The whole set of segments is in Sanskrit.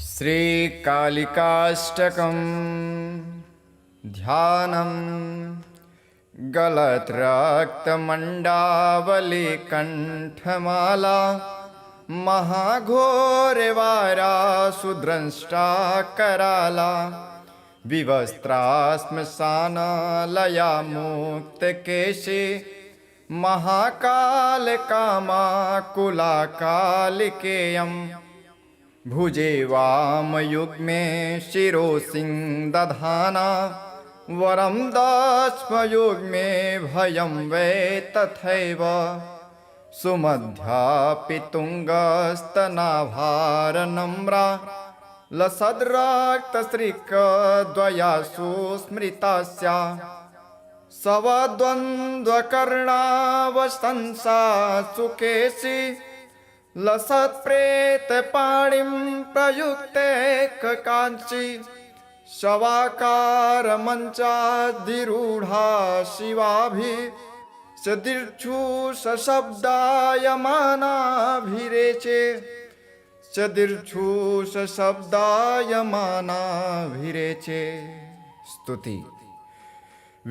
श्रीकालिकाष्टकं ध्यानं गलत्रक्तमण्डावलिकण्ठमाला महाघोरवारा सुद्रष्टा कराला विवस्त्राश्मशानलया मुक्तकेशे महाकालकामाकुलाकालिकेयम् भुजे वामयुग्मे शिरोसिंहदधाना वरं दस्मयुग्मे भयं वै तथैव सुमध्यापि तुङ्गस्तनाभारनम्रा लसद्रक्तश्रिकद्वयासु स्मृतास्या सवद्वन्द्वकर्णावशंसा सुकेशि लसत्प्रेतपाणिं प्रयुक्ते काञ्ची शवाकारमञ्चाधिरूढा शिवाभिः सदीर्घुशब्दायमानाभिरेचे सदीर्घुशब्दायमानाभिरेचे स्तुति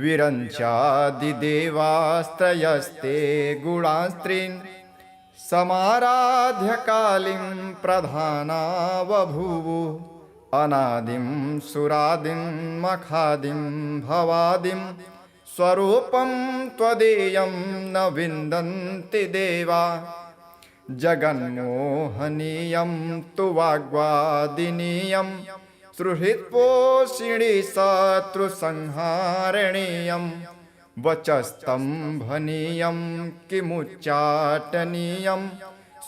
विरञ्चादिदेवास्त्रयस्ते गुणास्त्रीन् समाराध्य कालीं प्रधाना बभूवुः अनादिं सुरादिं मखादिं भवादिं स्वरूपं त्वदीयं न विन्दन्ति देवा जगन्मोहनीयं तु वाग्वादिनीयं सुहृत्पोषिणी शत्रुसंहारणीयं वचस्तम्भनीयं किमुच्चाटनीयं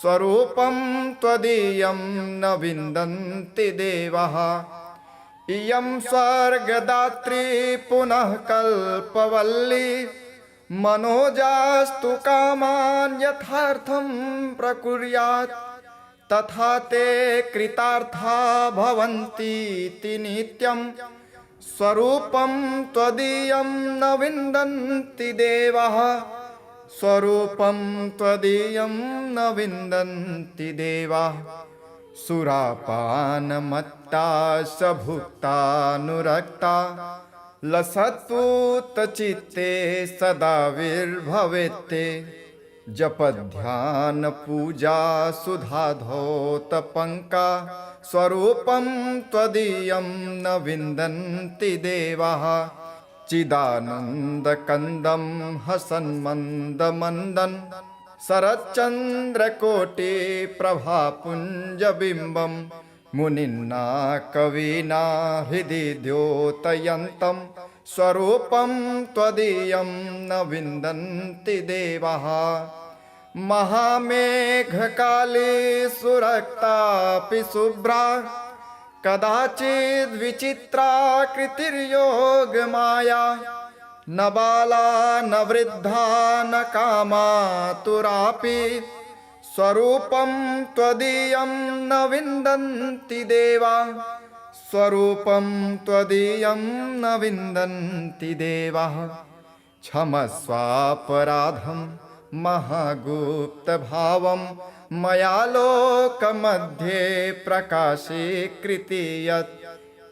स्वरूपं त्वदीयं न विन्दन्ति देवाः इयं स्वर्गदात्री पुनः कल्पवल्ली मनोजास्तु कामान् यथार्थं प्रकुर्यात् तथा ते कृतार्था भवन्तीति नित्यं स्वरूपं त्वदीयं न विन्दन्ति देवाः स्वरूपं त्वदीयं न विन्दन्ति देवाः सुरापानमत्ता सभुक्तानुरक्ता लसत्पूतचित्ते सदा विर्भवेत्ते जपध्यानपूजा सुधाधौतपङ्का स्वरूपं त्वदीयं न विन्दन्ति देवाः चिदानन्दकन्दं हसन्मन्दमन्दन् शरच्चन्द्रकोटिप्रभापुञ्जबिम्बं मुनिना कविना हृदि द्योतयन्तं स्वरूपं त्वदीयं न विन्दन्ति देवाः महामेघकाले सुरक्तापि शुभ्रा कदाचिद्विचित्राकृतिर्योगमाया न बाला न वृद्धा न कामातुरापि स्वरूपं त्वदीयं न विन्दन्ति देवा स्वरूपं त्वदीयं न विन्दन्ति देवाः क्षमस्वापराधं महागुप्तभावं मया लोकमध्ये प्रकाशीकृति यत्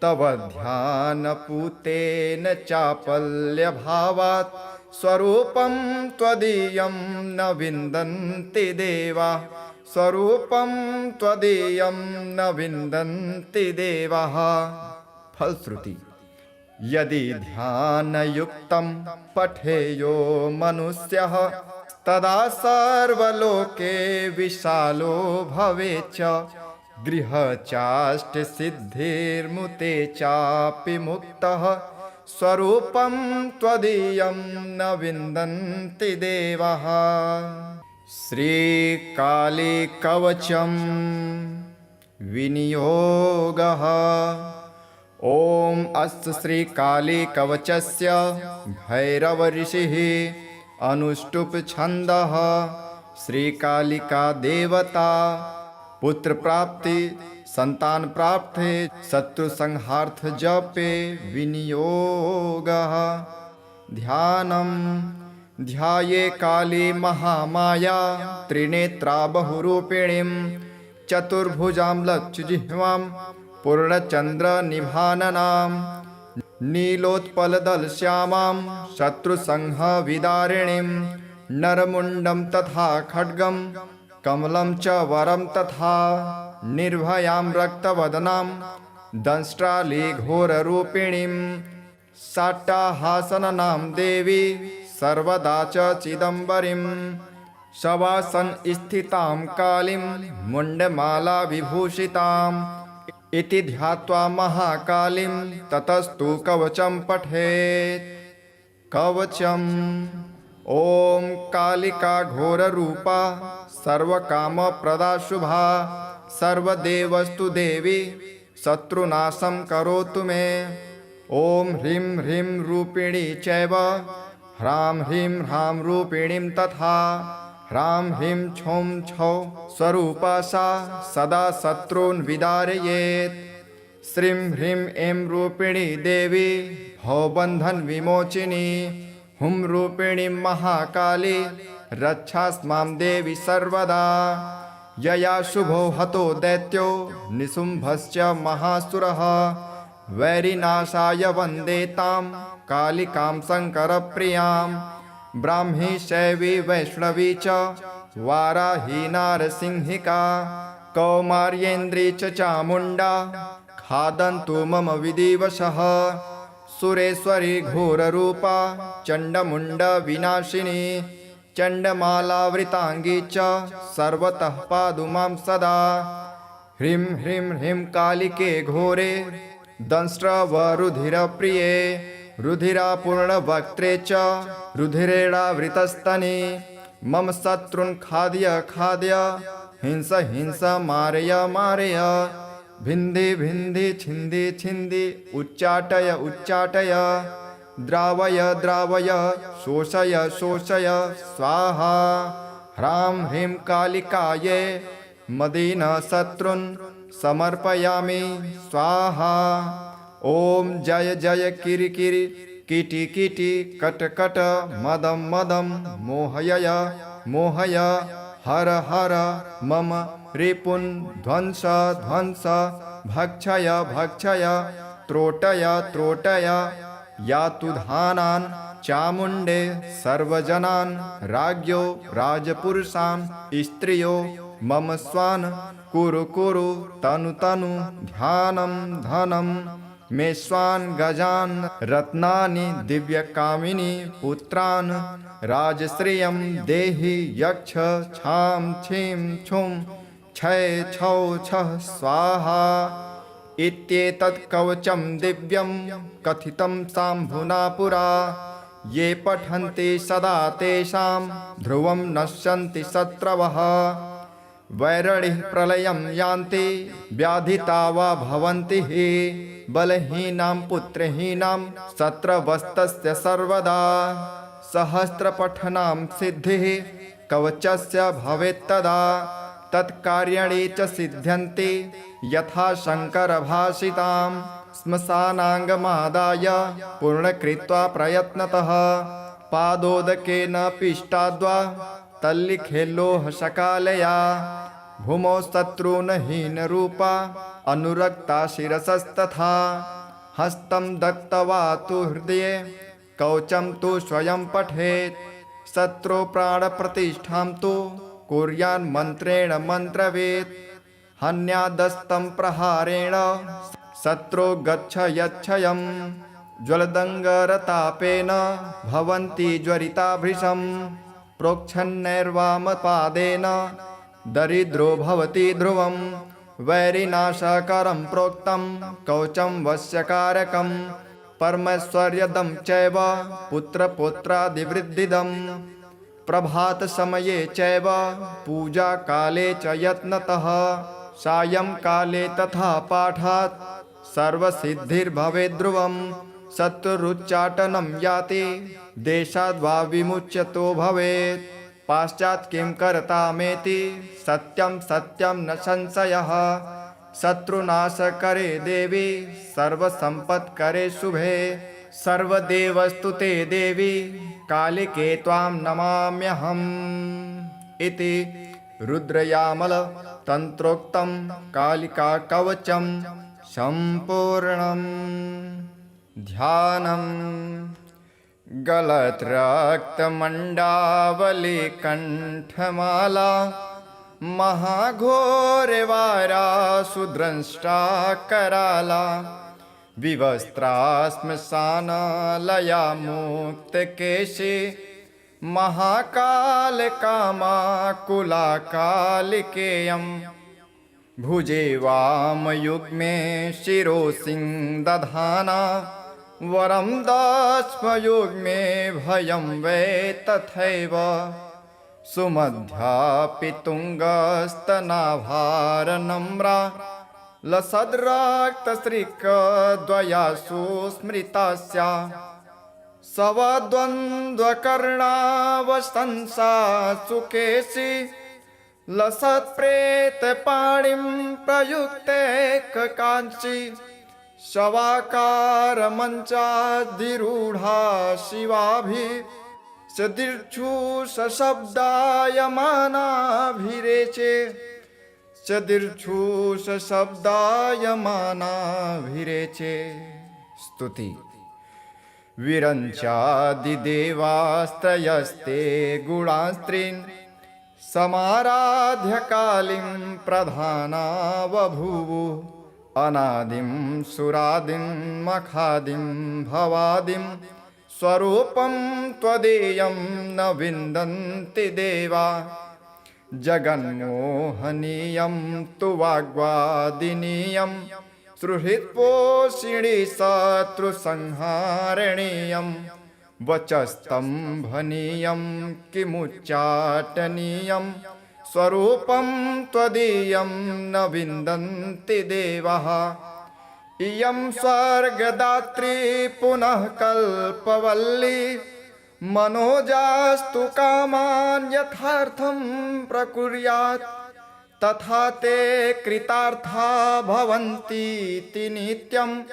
तव ध्यानपूतेन चापल्यभावात् स्वरूपं त्वदीयं न विन्दन्ति देवाः स्वरूपं त्वदीयं न विन्दन्ति देवाः। फलश्रुति यदि ध्यानयुक्तं पठेयो मनुष्यः तदा सर्वलोके विशालो भवेच्च गृहचाष्टसिद्धिर्मुते चापि मुक्तः स्वरूपं त्वदीयं न विन्दन्ति देवाः। श्रीकालिकवचं विनियोगः ॐ अस्य श्रीकालिकवचस्य भैरवऋषिः अनुष्टुप् छन्दः श्रीकालिका देवता पुत्रप्राप्ति संतान प्राप्ते शत्रुसंहार्थ जपे विनियोगः ध्यानं ध्याये काली महामाया त्रिनेत्रा बहुरूपिणीं चतुर्भुजां लक्षजिह्वां पूर्णचन्द्रनिभाननां नीलोत्पलदलश्यामां शत्रुसंहविदारिणीं नरमुण्डं तथा खड्गं कमलं च वरं तथा निर्भयां रक्तवदनां दंष्ट्रालीघोररूपिणीं साट्टाहासननां देवी सर्वदा च चिदम्बरीं शवासनस्थितां कालीं मुण्डमालाविभूषिताम् इति ध्यात्वा महाकालीं ततस्तु कवचं पठेत्। कवचम् ॐ कालिका घोररूपा सर्वकामप्रदा शुभा सर्वदेवस्तु देवी शत्रुनाशं करोतु मे। ॐ ह्रीं ह्रीं रूपिणी चैव ह्रां ह्रीं ह्रां रूपिणीं तथा ह्रां ह्रीं छौं छौ स्वरूपा सा सदा शत्रून् विदारयेत्। श्रीं ह्रीं ऐं रूपिणी देवी भवबन्धन विमोचिनी हुं रूपिणी महाकाली रक्षास्मां देवी सर्वदा। यया शुभो हतो दैत्यो निशुम्भश्च महासुरः वैरिनाशाय वन्दे तां कालिकां शङ्करप्रियां। ब्राह्मी शैवी वैष्णवी च वाराही नारसिंहिका कौमार्येन्द्री च चामुण्डा खादन्तु मम विधिवशः। सुरेश्वरी घोररूपा चण्डमुण्डविनाशिनी चण्डमालावृताङ्गी च सर्वतः पातु मां सदा। ह्रीं ह्रीं ह्रीं कालिके घोरे दंष्ट्रवरुधिरप्रिये रुधिरापूर्णवक्त्रे च रुधिरेणावृतस्तने मम शत्रून् खादय खादय हिंस हिंस मारय मारय भिन्धि भिन्धि छिन्दि छिन्दि उच्चाटय उच्चाटय द्रावय द्रावय शोषय शोषय स्वाहा। ह्रां ह्रीं कालिकायै मदीन शत्रून् समर्पयामि स्वाहा। ॐ जय जय किरिकिरि किटि किटि कट कट मदं मदं मोहय मोहय हर हर मम रिपुन् ध्वंस ध्वंस भक्षय भक्षय त्रोटय त्रोटय यातु धानान् चामुण्डे सर्वजनान् राज्ञो राजपुरुषान् स्त्रियो मम स्वान् कुरु कुरु तनु तनु ध्यानं धनं मे स्वान् गजान् रत्नानि दिव्यकामिनी पुत्रान् राजश्रियं देहि यक्ष छां छीं छुं छय छौ छः स्वाहा। इत्येतत् कवचं दिव्यं कथितं शाम्भुना पुरा ये पठन्ति सदा तेषां ध्रुवं नश्यन्ति शत्रवः। वैरणिः प्रलयं यान्ति व्याधिता वा भवन्ति हि बलहीनां पुत्रहीनां शत्रवस्तस्य सर्वदा। सहस्रपठनां सिद्धिः कवचस्य भवेत्तदा तत्कार्याणि च सिद्ध्यन्ति यथा शङ्करभाषितां श्मशानाङ्गमादाय पूर्णकृत्वा प्रयत्नतः पादोदकेन पिष्टाद्वा तल्लिखेल्लोहशकालया भूमौ शत्रुनहीनरूपा अनुरक्ता शिरसस्तथा हस्तं दत्त्वा तु हृदये कवचं तु स्वयं पठेत्। शत्रुप्राणप्रतिष्ठां तु कुर्यान्मन्त्रेण मन्त्रवेत् हन्यादस्तं प्रहारेण शत्रो गच्छ यच्छयं ज्वलदङ्गरतापेन भवन्ति ज्वरिता भृशं प्रोक्षन्नैर्वामपादेन दरिद्रो भवति ध्रुवं वैरिनाशकरं प्रोक्तं कवचं वश्यकारकं परमैश्वर्यदं चैव पुत्रपुत्रादिवृद्धिदम् प्रभातसमये चैव पूजाकाले च यत्नतः सायंकाले तथा पाठात् सर्वसिद्धिर्भवेत् ध्रुवं शत्रुरुच्चाटनं याति देशाद्वा विमुच्यतो भवेत्। पाश्चात् किं कर्तामेति सत्यं सत्यं न संशयः शत्रुनाशकरे देवी सर्वसम्पत्करे शुभे सर्वदेवस्तु ते देवी कालिके त्वां नमाम्यहम् इति रुद्रयामल तंत्रोक्तं कालिका कवचं संपूर्णम्। ध्यानम् गलत्रक्तमण्डावली कंठमाला महाघोरवारा सुद्रंष्टा कराला विवस्त्रा श्मशानालया मुक्तकेशी महाकालकामाकुला कालिकेयम्। भुजे वामयुग्मे शिरोसिंहदधाना वरं दक्ष्मयुग्मे भयं वै तथैव। सुमध्यापि तुङ्गस्तनाभारनम्रा लसद्रक्तश्रिकद्वयासु स्मृता स्या। सवद्वन्द्वकर्णावशंसा सुकेशी लसत्प्रेतपाणिं प्रयुक्ते ककांक्षी। शवाकारमञ्चाधिरूढा शिवाभिः सदीर्घुशब्दायमानाभिरेचे सदीर्घुशब्दायमानाभिरेचे। स्तुति। विरञ्चादिदेवास्त्रयस्ते गुणास्त्रीन् समाराध्य कालीं प्रधाना बभूवुः। अनादिं सुरादिं मखादिं भवादिं स्वरूपं त्वदीयं न विन्दन्ति देवा। जगन्मोहनीयं तु वाग्वादिनीयं सुहृत्पोषिणी शत्रुसंहारणीयं। वचस्तम्भनीयं किमुच्चाटनीयं स्वरूपं त्वदीयं न विन्दन्ति देवाः। इयं स्वर्गदात्री पुनः कल्पवल्ली मनोजास्तु कामान् यथार्थं प्रकुर्यात्। तथा ते कृतार्था भवन्तीति नित्यं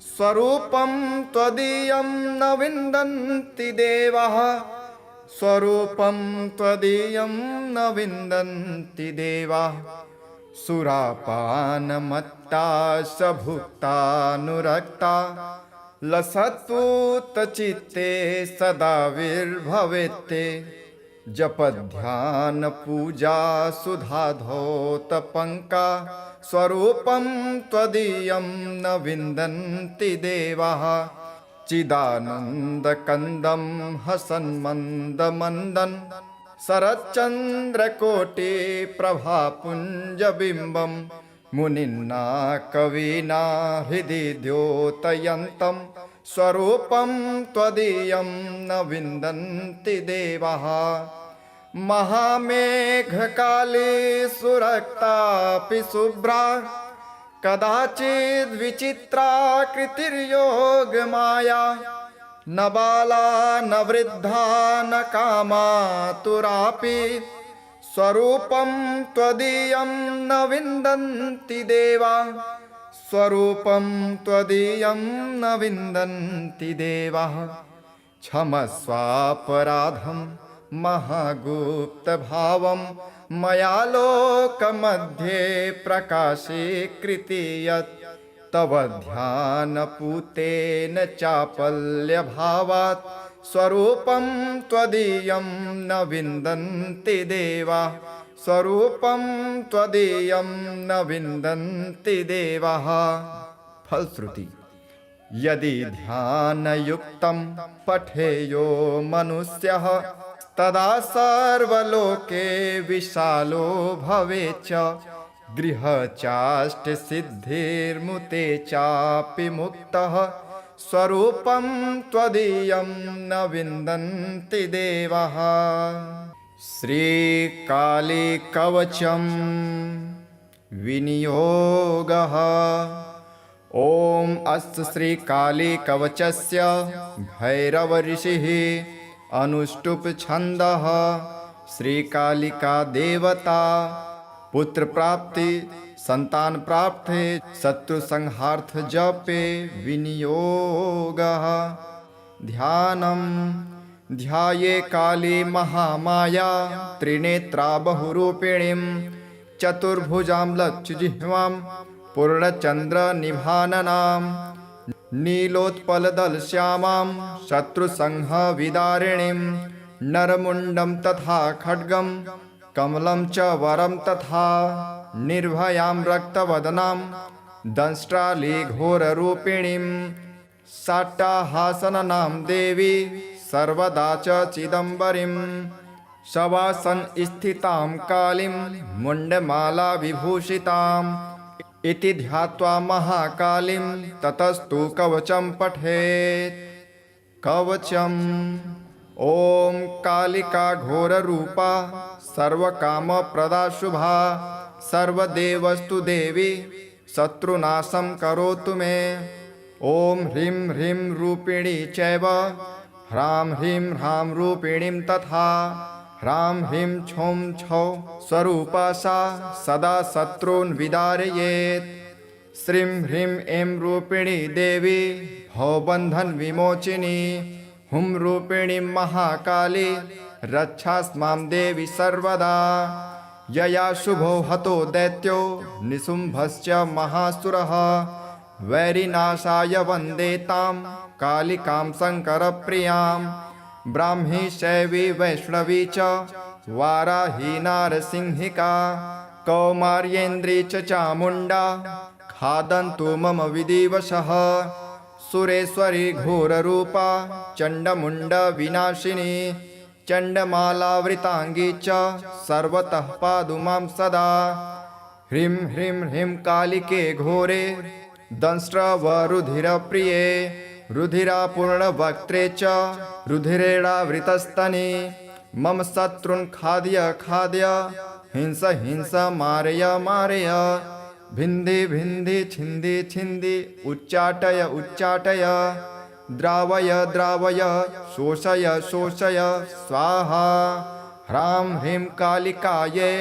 स्वरूपं त्वदीयं न विन्दन्ति देवाः। स्वरूपं त्वदीयं न विन्दन्ति देवाः। सुरापानमत्ता सभुक्तानुरक्ता लसत्पूतचित्ते सदा विर्भवेत्ते। जपध्यानपूजा सुधाधौतपङ्का स्वरूपं त्वदीयं न विन्दन्ति देवाः। चिदानन्दकन्दं हसन्मन्दमन्दन् शरच्चन्द्रकोटिप्रभापुञ्जबिम्बं मुनिना कविना हृदि द्योतयन्तं स्वरूपं त्वदीयं न विन्दन्ति देवाः। महामेघकाली सुरक्तापि शुभ्रा कदाचिद्विचित्राकृतिर्योगमाया। न बाला न वृद्धा न कामातुरापि स्वरूपं त्वदीयं न विन्दन्ति देवा। स्वरूपं त्वदीयं न विन्दन्ति देवाः। क्षमस्वापराधं महागुप्तभावं मया लोकमध्ये प्रकाशीकृति यत्। तव ध्यानपूतेन चापल्यभावात् स्वरूपं त्वदीयं न विन्दन्ति देवाः। स्वरूपं त्वदीयं न विन्दन्ति देवाः। फलश्रुति। यदि ध्यानयुक्तं पठेयो मनुष्यः तदा सर्वलोके विशालो भवेच्च। गृहचाष्टसिद्धिर्मुते चापि मुक्तः स्वरूपं त्वदीयं न विन्दन्ति देवाः। श्रीकालीकवचं विनियोगः। ॐ अस्य श्रीकालीकवचस्य भैरवऋषिः अनुष्टुप् छन्दः। श्रीकालिका देवता पुत्र प्राप्ति संतान प्राप्ति शत्रु संहार्थ जपे विनियोगः। ध्यानम् ध्याये काली महामाया त्रिनेत्रा बहुरूपिणीं चतुर्भुजां लक्षजिह्वां पूर्णचन्द्रनिभाननां नीलोत्पलदलश्यामां शत्रुसंहविदारिणीं नरमुण्डं तथा खड्गं कमलं च वरं तथा निर्भयां रक्तवदनां दंष्ट्रालीघोररूपिणीं साट्टाहासननां देवी सर्वदा च चिदम्बरीं शवासन स्थितां कालीं मुण्डमाला विभूषिताम् इति ध्यात्वा महाकालीं ततस्तु कवचं पठेत्। कवचम् ॐ कालिका घोररूपा सर्वकामप्रदा शुभा सर्वदेवस्तु देवी शत्रुनाशं करोतु मे। ॐ ह्रीं ह्रीं रूपिणी चैव ह्रां ह्रीं ह्रां रूपिणीं तथा ह्रां ह्रीं छौं छौ स्वरूपा सा सदा शत्रून् विदारयेत्। श्रीं ह्रीं ऐं रूपिणी देवी भवबन्धन विमोचिनी हुं रूपिणी महाकाली रक्षास्मां देवी सर्वदा। यया शुभो हतो दैत्यो निशुम्भश्च महासुरः वैरिनाशाय वन्दे तां कालिकां शङ्करप्रियां ब्राह्मी शैवी वैष्णवी च वाराही नारसिंहिका कौमार्येन्द्री च चामुण्डा खादन्तु मम विधिवशः सुरेश्वरी घोररूपा चण्डमुण्डविनाशिनी चण्डमालावृताङ्गी च सर्वतः पातु मां सदा। ह्रीं ह्रीं ह्रीं कालिके घोरे दंष्ट्रवरुधिरप्रिये रुधिरापूर्णवक्त्रे च रुधिरेणावृतस्तने मम शत्रून् खादय खादय हिंस हिंस मारय मारय भिन्धि भिन्धि छिन्दि छिन्दि उच्चाटय उच्चाटय द्रावय द्रावय शोषय शोषय स्वाहा। ह्रां ह्रीं कालिकायै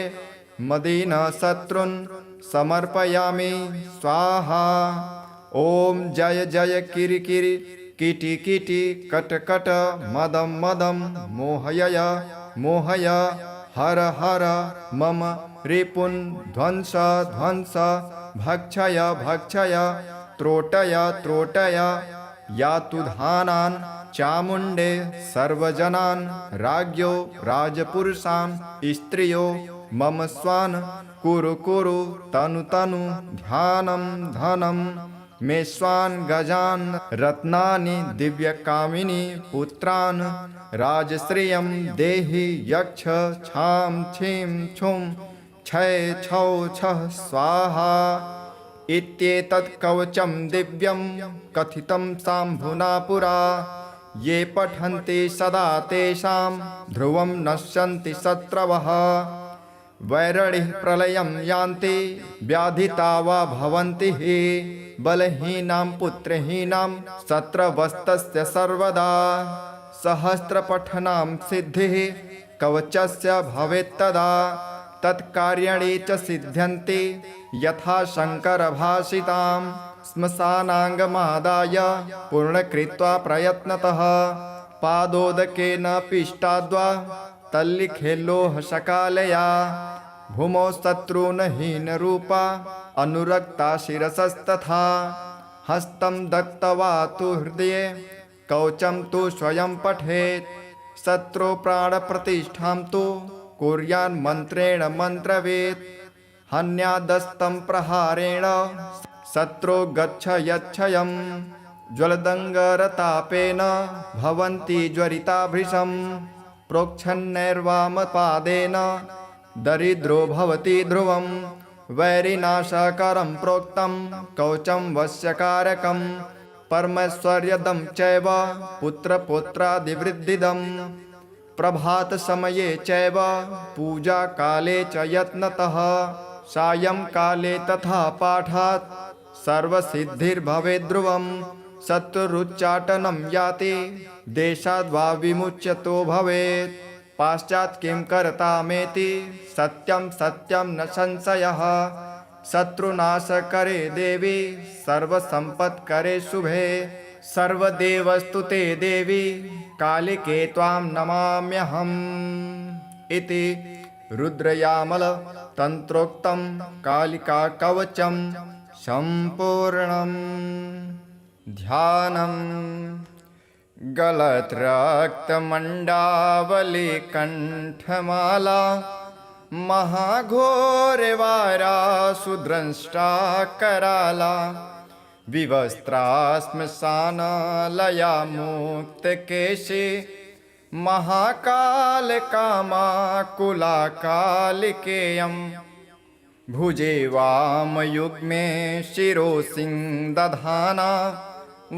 मदीन शत्रून् समर्पयामि स्वाहा। ॐ जय जय किरिकिरि किटि किटि कट कट मदं मदं मोहय मोहय हर हर मम रिपुन् ध्वंस ध्वंस भक्षय भक्षय त्रोटय त्रोटय यातु धानान् चामुण्डे सर्वजनान् राज्ञो राजपुरुषान् स्त्रियो मम स्वान् कुरु कुरु तनु तनु ध्यानं धनं मे स्वान् गजान् रत्नानि दिव्यकामिनी पुत्रान् राजश्रियं देहि यक्ष छां छीं छुं छय छौ छः स्वाहा। इत्येतत् कवचं दिव्यं कथितं शाम्भुना पुरा ये पठन्ति सदा तेषां ध्रुवं नश्यन्ति शत्रवः वैरणिः प्रलयं यान्ति व्याधिता वा भवन्ति हि बलहीनां पुत्रहीनां शत्रवस्तस्य सर्वदा सहस्रपठनां सिद्धिः कवचस्य भवेत्तदा तत्कार्याणि च सिद्ध्यन्ति यथा शङ्करभाषितां श्मशानाङ्गमादाय पूर्णकृत्वा प्रयत्नतः पादोदकेन पिष्टाद्वा तल्लिखेल्लोहशकालया भूमौ शत्रुनहीनरूपा अनुरक्ता शिरसस्तथा हस्तं दत्त्वा तु हृदये कवचं तु स्वयं पठेत् शत्रु प्राणप्रतिष्ठां तु कुर्यान्मन्त्रेण मन्त्रवेत् हन्यादस्तं प्रहारेण शत्रो गच्छ यच्छयम् ज्वलदङ्गरतापेन भवन्ति ज्वरिता भृशम् प्रोक्षन्नैर्वामपादेन दरिद्रो भवति ध्रुवं वैरिनाशकरं प्रोक्तं कवचं वश्यकारकं परमैश्वर्यदं चैव पुत्रपुत्रादिवृद्धिदम् प्रभातसमये चैव पूजाकाले च यत्नतः सायंकाले तथा पाठात् सर्वसिद्धिर्भवेत् ध्रुवम् शत्रुरुच्चाटनं याति देशाद्वा विमुच्यतो भवेत् पाश्चात् किं कर्तामेति सत्यं सत्यं न संशयः शत्रुनाशकरे देवी सर्वसम्पत्करे शुभे सर्वदेवस्तु ते देवी कालिके त्वां नमाम्यहम् इति रुद्रयामल तंत्रोक्तं कालिका कवचं संपूर्णम्। ध्यानम् गलत्रक्तमण्डावली कण्ठमाला महाघोरवारा सुद्रष्टा कराला विवस्त्रा श्मशानलया मुक्तकेशी महाकालकामाकुला कालिकेयम् भुजे वामयुग्मे शिरोसिंहदधाना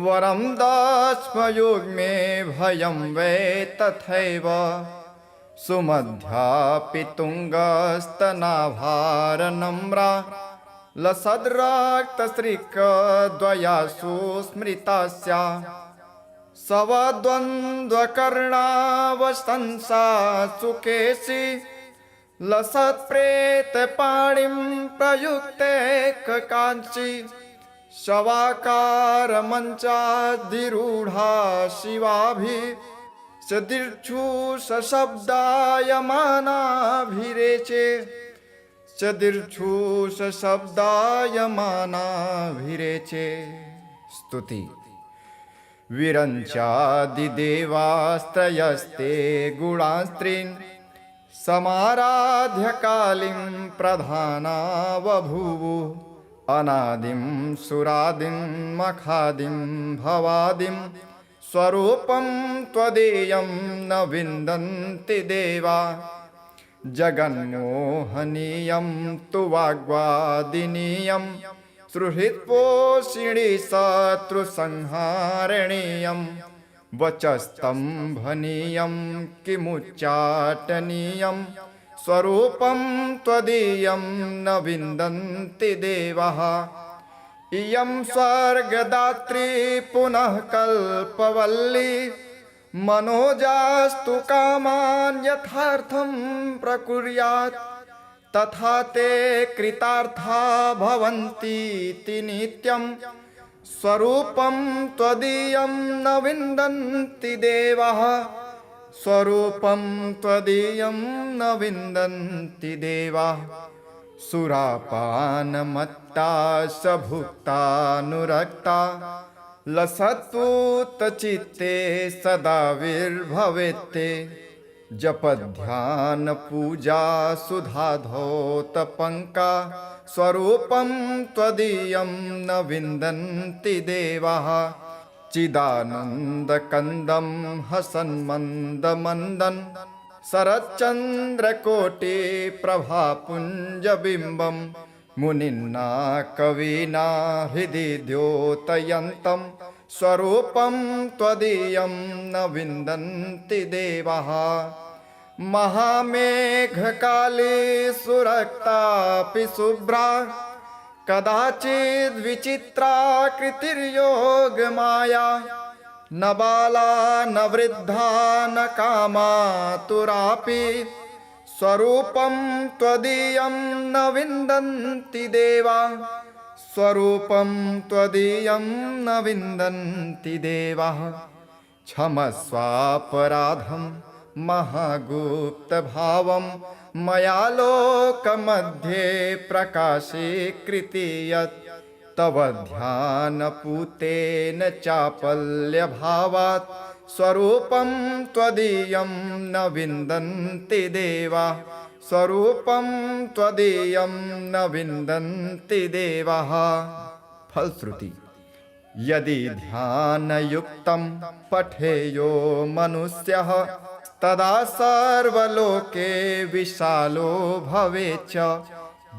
वरं दस्मयुग्मे भयं वै तथैव सुमध्यापि तुङ्गस्तनाभारनम्रा लसद्रक्तश्रिकद्वयासु स्मृतास्या सवद्वन्द्वकर्णावशंसा सुकेशी लसत्प्रेतपाणिं प्रयुक्ते काञ्ची शवाकारमञ्चाधिरूढा शिवाभिः सदीर्घुशब्दायमानाभिरेचे सदीर्घुशब्दायमानाभिरेचे। स्तुति। विरञ्चादिदेवास्त्रयस्ते गुणास्त्रीन् समाराध्य कालीं प्रधाना बभूवुः अनादिं सुरादिं मखादिं भवादिं स्वरूपं त्वदीयं न विन्दन्ति देवा जगन्मोहनीयं तु वाग्वादिनीयं सुहृत्पोषिणी शत्रुसंहारणीयं वचस्तम्भनीयं किमुच्चाटनीयं स्वरूपं त्वदीयं न विन्दन्ति देवाः इयं स्वर्गदात्री पुनः कल्पवल्ली मनोजास्तु कामान् यथार्थं प्रकुर्यात् तथा ते कृतार्था भवन्तीति नित्यं स्वरूपं त्वदीयं न विन्दन्ति देवाः स्वरूपं त्वदीयं न विन्दन्ति देवाः सुरापानमत्ता सभुक्तानुरक्ता लसत्पूतचित्ते सदा विर्भवेत्ते जपध्यानपूजा सुधाधौतपङ्का स्वरूपं त्वदीयं न विन्दन्ति देवाः चिदानन्दकन्दं हसन्मन्दमन्दन् शरच्चन्द्रकोटिप्रभापुञ्जबिम्बं मुनिना कविना हृदि द्योतयन्तं स्वरूपं त्वदीयं न विन्दन्ति देवाः महामेघकाली सुरक्तापि शुभ्रा कदाचिद्विचित्राकृतिर्योगमाया न बाला न वृद्धा न कामातुरापि स्वरूपं त्वदीयं न विन्दन्ति देवा स्वरूपं त्वदीयं न विन्दन्ति देवाः क्षमस्वापराधं महागुप्तभावं मया लोकमध्ये प्रकाशीकृति यत् तव ध्यानपूतेन चापल्यभावात् स्वरूपं त्वदीयं न विन्दन्ति देवाः स्वरूपं त्वदीयं न विन्दन्ति देवाः। फलश्रुति यदि ध्यानयुक्तं पठेयो मनुष्यः तदा सर्वलोके विशालो भवेच्च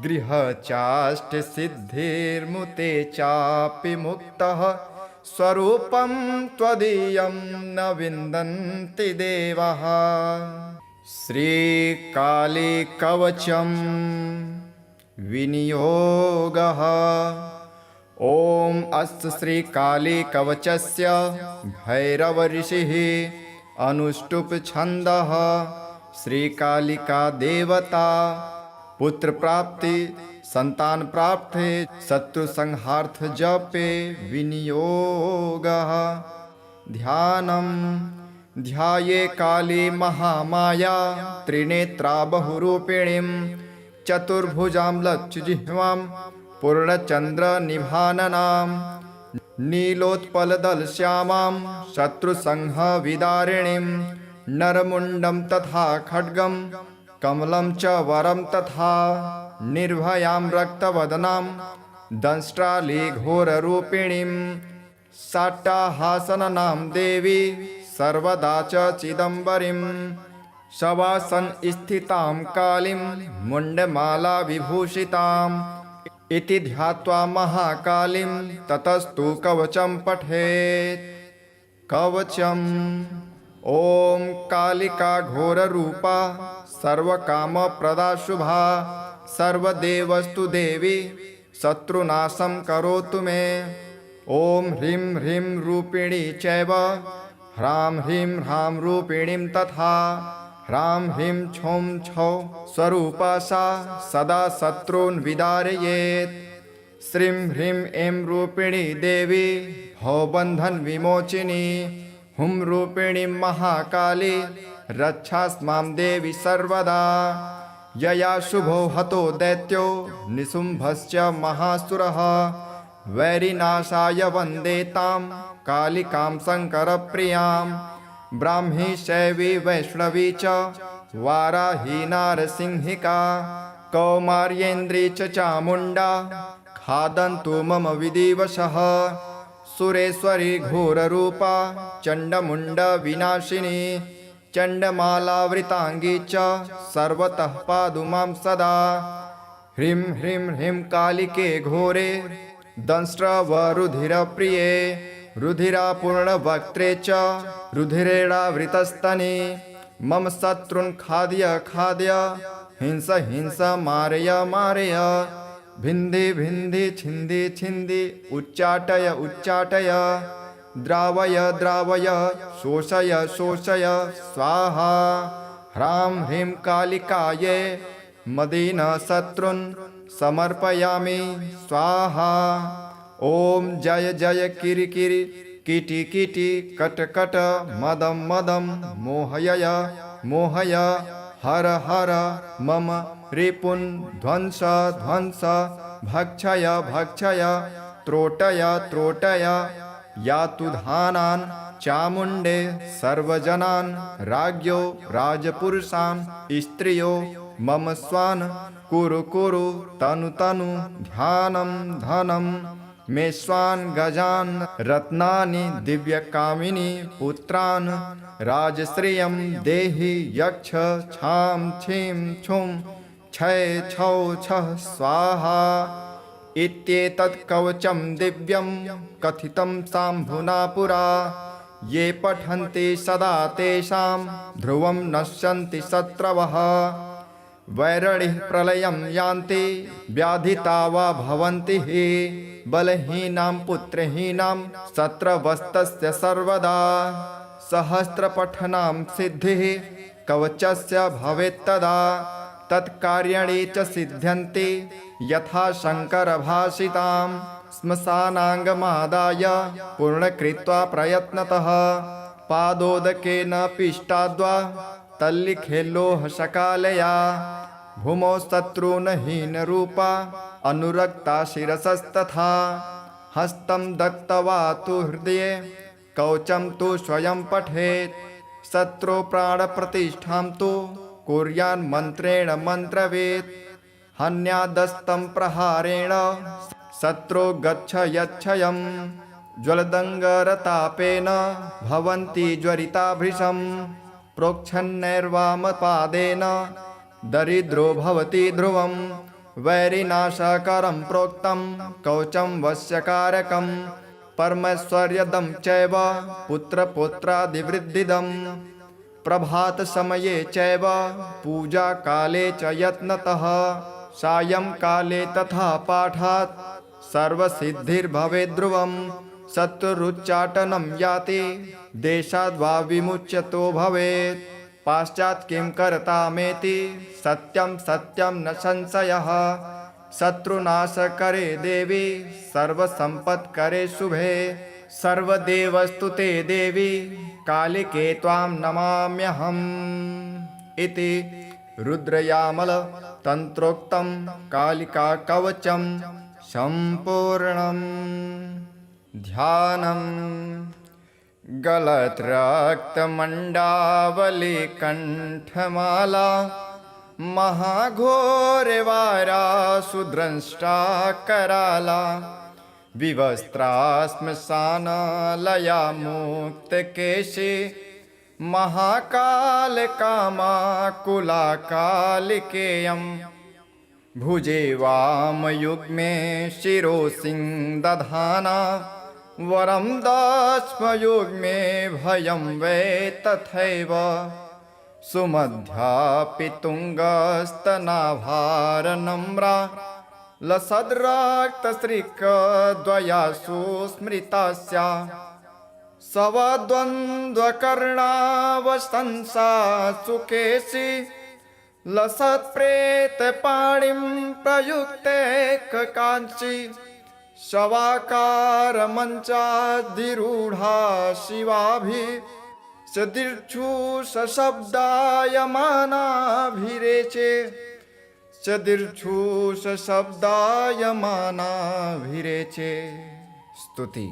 गृहचाष्टसिद्धिर्मुते चापि मुक्तः स्वरूपं त्वदीयं न विन्दन्ति देवाः। श्रीकालीकवचं विनियोगः। ॐ अस्य श्रीकालीकवचस्य भैरवऋषिः अनुष्टुप् छन्दः श्रीकालिका देवता पुत्रप्राप्ति संतान प्राप्ते शत्रु संहार्थ जपे विनियोगः ध्यानम् ध्याये काली महामाया त्रिनेत्रा बहुरूपिणीं चतुर्भुजां लक्षजिह्वां पूर्णचन्द्रनिभाननां नीलोत्पलदलश्यामां शत्रुसंहविदारिणीं नरमुण्डं तथा खड्गं कमलं च वरं तथा निर्भयां रक्तवदनां दंष्ट्रालीघोररूपिणीं साट्टाहासननां देवी सर्वदा च चिदम्बरीं शवासन स्थितां कालीं मुण्डमाला विभूषिताम् इति ध्यात्वा महाकालीं ततस्तु कवचं पठेत् कवचम् ॐ कालिका घोररूपा सर्वकामप्रदा शुभा सर्वदेवस्तु देवी शत्रुनाशं करोतु मे ॐ ह्रीं ह्रीं रूपिणी चैव ह्रां ह्रीं ह्रां रूपिणीं तथा ह्रां ह्रीं छौं छौ स्वरूपा सा सदा शत्रून् विदारयेत् श्रीं ह्रीं ऐं रूपिणी देवी भवबन्धन विमोचिनी हुं रूपिणी महाकाली रक्षास्मां देवी सर्वदा यया शुभो हतो दैत्यो निशुम्भश्च महासुरः वैरिनाशाय वन्दे तां कालिकां शङ्करप्रियां ब्राह्मी शैवी वैष्णवी च वाराही नारसिंहिका कौमार्येन्द्री च चामुण्डा खादन्तु मम विधिवशः सुरेश्वरी घोररूपा चण्डमुण्डविनाशिनी चण्डमालावृताङ्गी च सर्वतः पातु मां सदा ह्रीं ह्रीं ह्रीं कालिके घोरे दंष्ट्रवरुधिरप्रिये रुधिरापूर्णवक्त्रे च रुधिरेणावृतस्तने मम शत्रून् खादय खादय हिंस हिंस मारय मारय भिन्धि भिन्धि छिन्धि छिन्धि उच्चाटय उच्चाटय द्रावय द्रावय शोषय शोषय स्वाहा ह्रां ह्रीं कालिकायै मदीन शत्रुन् समर्पयामि स्वाहा ॐ जय जय किरिकिरि किटि किटि कट कट मदं मदं मोहय मोहय हर हर मम रिपुन् ध्वंस ध्वंस भक्षय भक्षय त्रोटय त्रोटय यातु धानान् चामुण्डे सर्वजनान् राज्ञो राजपुरुषान् स्त्रियो मम स्वान् कुरु कुरु तनु तनु ध्यानं धनं मे स्वान् गजान् रत्नानि दिव्यकामिनी पुत्रान् राजश्रियं देहि यक्ष छां छीं छुं छय छौ छः स्वाहा इत्येतत् कवचं दिव्यं कथितं शाम्भुना पुरा ये पठन्ति सदा तेषां ध्रुवं नश्यन्ति शत्रवः वैरणिः प्रलयं यान्ति व्याधिता वा भवन्ति हि बलहीनां पुत्रहीनां शत्रवस्तस्य सर्वदा सहस्रपठनां सिद्धिः कवचस्य भवेत्तदा तत्कार्याणि च सिद्ध्यन्ति यथा शङ्करभाषितां श्मशानाङ्गमादाय पूर्णकृत्वा प्रयत्नतः पादोदकेन पिष्टाद्वा तल्लिखेल्लोहशकालया भूमौ शत्रुनहीनरूपा अनुरक्ता शिरसस्तथा हस्तं दत्त्वा तु हृदये कवचं तु स्वयं पठेत् शत्रुप्राणप्रतिष्ठां तु कुर्यान्मन्त्रेण मन्त्रवेत् हन्यादस्तं प्रहारेण शत्रो गच्छ यच्छयं ज्वलदङ्गरतापेन भवन्ति ज्वरिता भृशं प्रोक्षन्नैर्वामपादेन दरिद्रो भवति ध्रुवं वैरिनाशकरं प्रोक्तं कवचं वश्यकारकं परमैश्वर्यदं चैव पुत्रपुत्रादिवृद्धिदम् प्रभातसमये चैव पूजाकाले च यत्नतः सायंकाले तथा पाठात् सर्वसिद्धिर्भवेद्ध्रुवं शत्रुरुच्चाटनं याति देशाद्वा विमुच्यतो भवेत् पाश्चात् किं कर्तामेति सत्यं सत्यं न संशयः शत्रुनाश करे देवी सर्वसंपत् करे शुभे सर्वदेवस्तुते देवी कालिके त्वां नमाम्यहम् इति रुद्रयामल तंत्रोक्तं कालिका कवचं संपूर्णम् ध्यानम् गलत्रक्तमण्डावली कण्ठमाला महाघोरवारा सुद्रष्टा कराला विवस्त्रा श्मशानालया मुक्तकेशी महाकालकामाकुला कालिकेयम् भुजे वामयुग्मे शिरोसिंहदधाना वरं दस्मयुग्मे भयं वै तथैव सुमध्यापि तुङ्गस्तनाभारनम्रा लसद्रक्तश्रिकद्वयासु स्मृतास्या सवद्वन्द्वकर्णावशंसा सुकेशी लसत्प्रेतपाणिं प्रयुक्ते काञ्ची शवाकारमञ्चाधिरूढा शिवाभिः सदीर्घुशब्दायमानाभिरेचे सदीर्घुशब्दायमानाभिरेचे स्तुति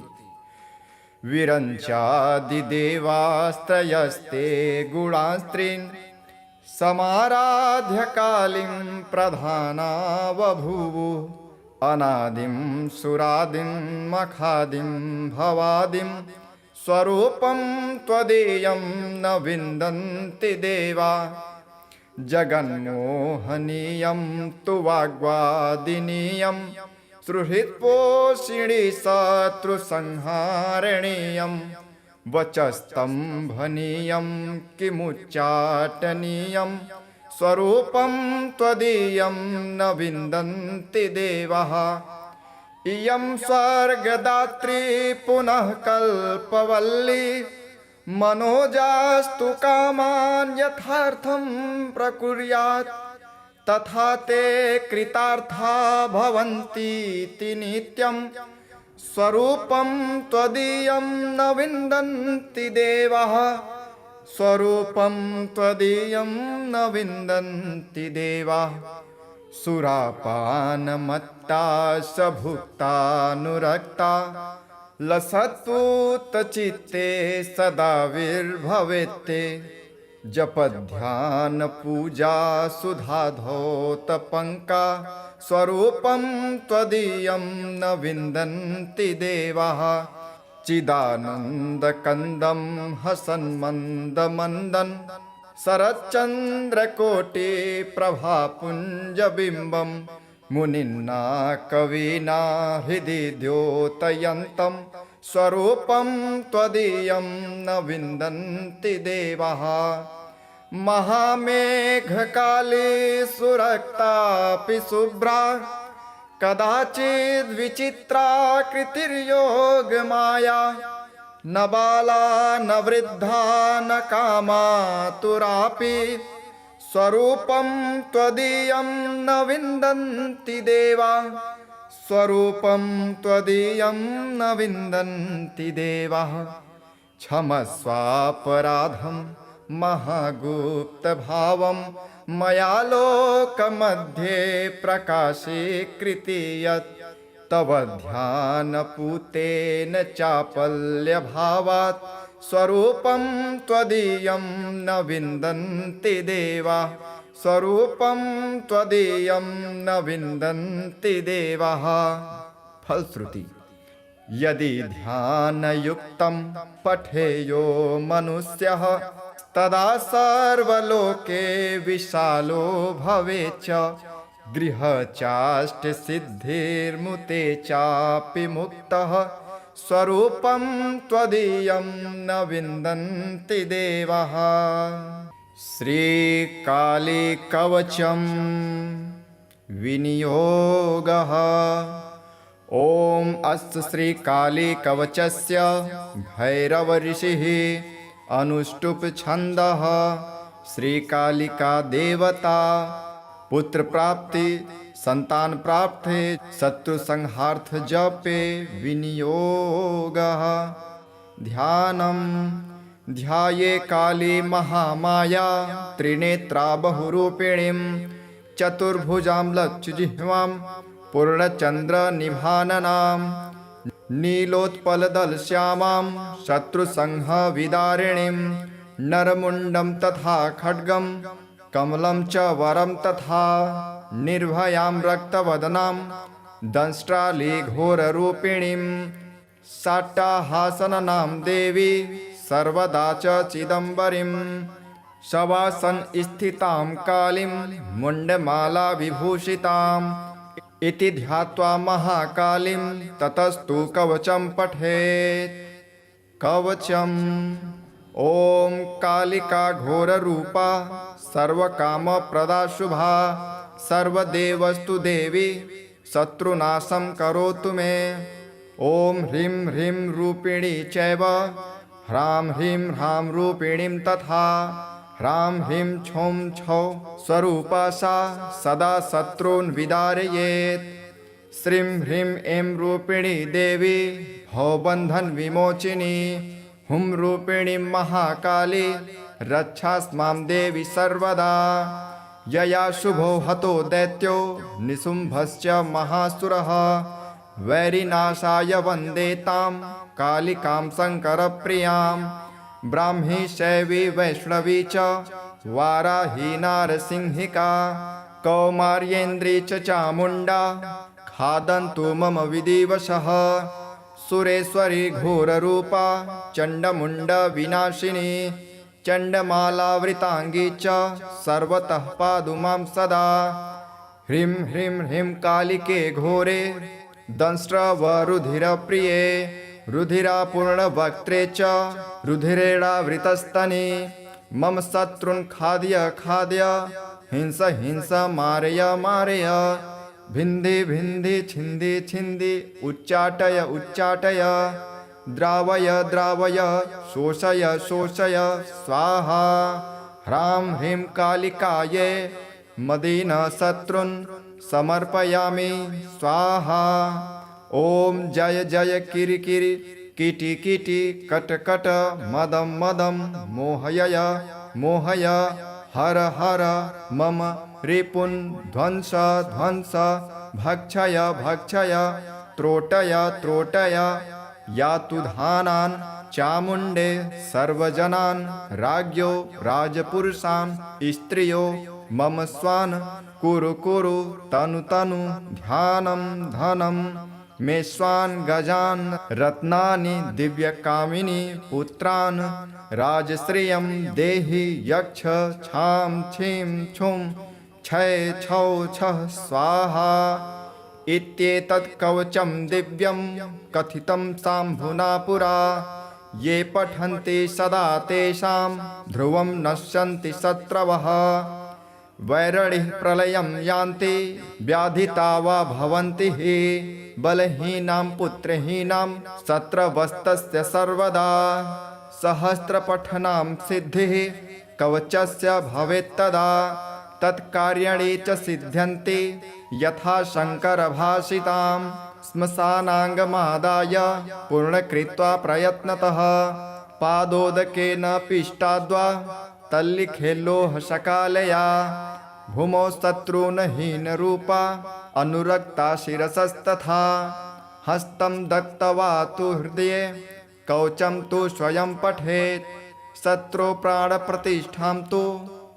विरञ्चादिदेवास्त्रयस्ते गुणास्त्रीन् समाराध्य कालीं प्रधाना बभूवुः अनादिं सुरादिं मखादिं भवादिं स्वरूपं त्वदीयं न विन्दन्ति देवा जगन्मोहनीयं तु वाग्वादिनीयं सुहृत्पोषिणी शत्रुसंहारणीयं वचस्तम्भनीयं किमुच्चाटनीयं स्वरूपं त्वदीयं न विन्दन्ति देवाः इयं स्वर्गदात्री पुनः कल्पवल्ली मनोजास्तु कामान् यथार्थं प्रकुर्यात् तथा ते कृतार्था भवन्तीति नित्यं स्वरूपं त्वदीयं न विन्दन्ति देवाः स्वरूपं त्वदीयं न विन्दन्ति देवाः सुरापानमत्ता सभुक्तानुरक्ता लसत्पूतचित्ते सदा विर्भवेत्ते जपध्यानपूजा सुधाधौतपङ्का स्वरूपं त्वदीयं न विन्दन्ति देवाः चिदानन्दकन्दं हसन्मन्दमन्दन् शरच्चन्द्रकोटिप्रभापुञ्जबिम्बं मुनिना कविना हृदि द्योतयन्तं स्वरूपं त्वदीयं न विन्दन्ति देवाः महामेघकाली सुरक्तापि शुभ्रा कदाचिद्विचित्राकृतिर्योगमाया न बाला न वृद्धा न कामातुरापि स्वरूपं त्वदीयं न विन्दन्ति देवा स्वरूपं त्वदीयं न विन्दन्ति देवाः क्षमस्वापराधं महागुप्तभावं मया लोकमध्ये प्रकाशीकृति यत् तव ध्यानपूतेन चापल्यभावात् स्वरूपं त्वदीयं न विन्दन्ति देवाः स्वरूपं त्वदीयं न विन्दन्ति देवाः। फलश्रुति यदि ध्यानयुक्तं पठेयो मनुष्यः तदा सर्वलोके विशालो भवेच्च गृहचाष्टसिद्धिर्मुते चापि मुक्तः स्वरूपं त्वदीयं न विन्दन्ति देवाः। श्रीकालीकवचं विनियोगः। ॐ अस्य श्रीकालीकवचस्य भैरवऋषिः अनुष्टुप् छन्दः। श्रीकालिका देवता पुत्रप्राप्ति संतान प्राप्ते शत्रु संहार्थ जपे विनियोगः ध्यानम ध्याये काली महामाया त्रिनेत्रा बहुरूपिणीं चतुर्भुजां लक्षजिह्वां पूर्णचन्द्रनिभाननां नीलोत्पलदलश्यामां शत्रुसंहविदारिणीं नरमुण्डं तथा खड्गं कमलं च वरं तथा निर्भयां रक्तवदनां दंष्ट्रालीघोररूपिणीं साट्टाहासननां देवी सर्वदा च चिदम्बरीं शवासन स्थितां कालीं मुण्डमाला विभूषिताम् इति ध्यात्वा महाकालीं ततस्तु कवचं पठेत् कवचम् ॐ कालिका घोररूपा सर्वकामप्रदा शुभा सर्वदेवस्तु देवी शत्रुनाशं करोतु मे ॐ ह्रीं ह्रीं रूपिणी चैव ह्रां ह्रीं ह्रां रूपिणीं तथा ह्रां ह्रीं छौं छौ स्वरूपा सा सदा शत्रून् विदारयेत् श्रीं ह्रीं ऐं रूपिणी देवी भवबन्धन विमोचिनी हुं रूपिणी महाकाली रक्षास्मां देवी सर्वदा यया शुभो हतो दैत्यो निशुम्भश्च महासुरः वैरिनाशाय वन्दे तां कालिकां शङ्करप्रियां ब्राह्मी शैवी वैष्णवी च वाराही नारसिंहिका कौमार्येन्द्री च चामुण्डा खादन्तु मम विधिवशः सुरेश्वरी घोररूपा चण्डमुण्डविनाशिनी चण्डमालावृताङ्गी च सर्वतः पातु मां सदा ह्रीं ह्रीं ह्रीं कालिके घोरे दंष्ट्रवरुधिरप्रिये रुधिरापूर्णवक्त्रे च रुधिरेणावृतस्तने मम शत्रून् खादय खादय हिंस हिंस मारय मारय भिन्धि भिन्धि छिन्दि छिन्दि उच्चाटय उच्चाटय द्रावय द्रावय शोषय शोषय स्वाहा ह्रां ह्रीं कालिकायै मदीन शत्रून् समर्पयामि स्वाहा ॐ जय जय किरिकिरि किटि किटि कट कट मदं मदं मोहय मोहय हर हर मम रिपुन् ध्वंस ध्वंस भक्षय भक्षय त्रोटय त्रोटय यातु धानान् चामुण्डे सर्वजनान् राज्ञो राजपुरुषान् स्त्रियो मम स्वान् कुरु कुरु तनु तनु ध्यानं धनं मे स्वान् गजान् रत्नानि दिव्यकामिनी पुत्रान् राजश्रियं देहि यक्ष छां छीं छुं छय छौ छः स्वाहा इत्येतत् कवचं दिव्यं कथितं शाम्भुना पुरा ये पठन्ति सदा तेषां ध्रुवं नश्यन्ति शत्रवः वैरणिः प्रलयं यान्ति व्याधिता वा भवन्ति हि बलहीनां पुत्रहीनां शत्रवस्तस्य सर्वदा सहस्रपठनां सिद्धिः कवचस्य भवेत्तदा तत्कार्याणि च सिद्ध्यन्ति यथा शङ्करभाषितां श्मशानाङ्गमादाय पूर्णकृत्वा प्रयत्नतः पादोदकेन पिष्टाद्वा तल्लिखेल्लोहशकालया भूमौ शत्रूनहीनरूपा अनुरक्ता शिरसस्तथा हस्तं दत्त्वा तु हृदये कवचं तु स्वयं पठेत् शत्रुप्राणप्रतिष्ठां तु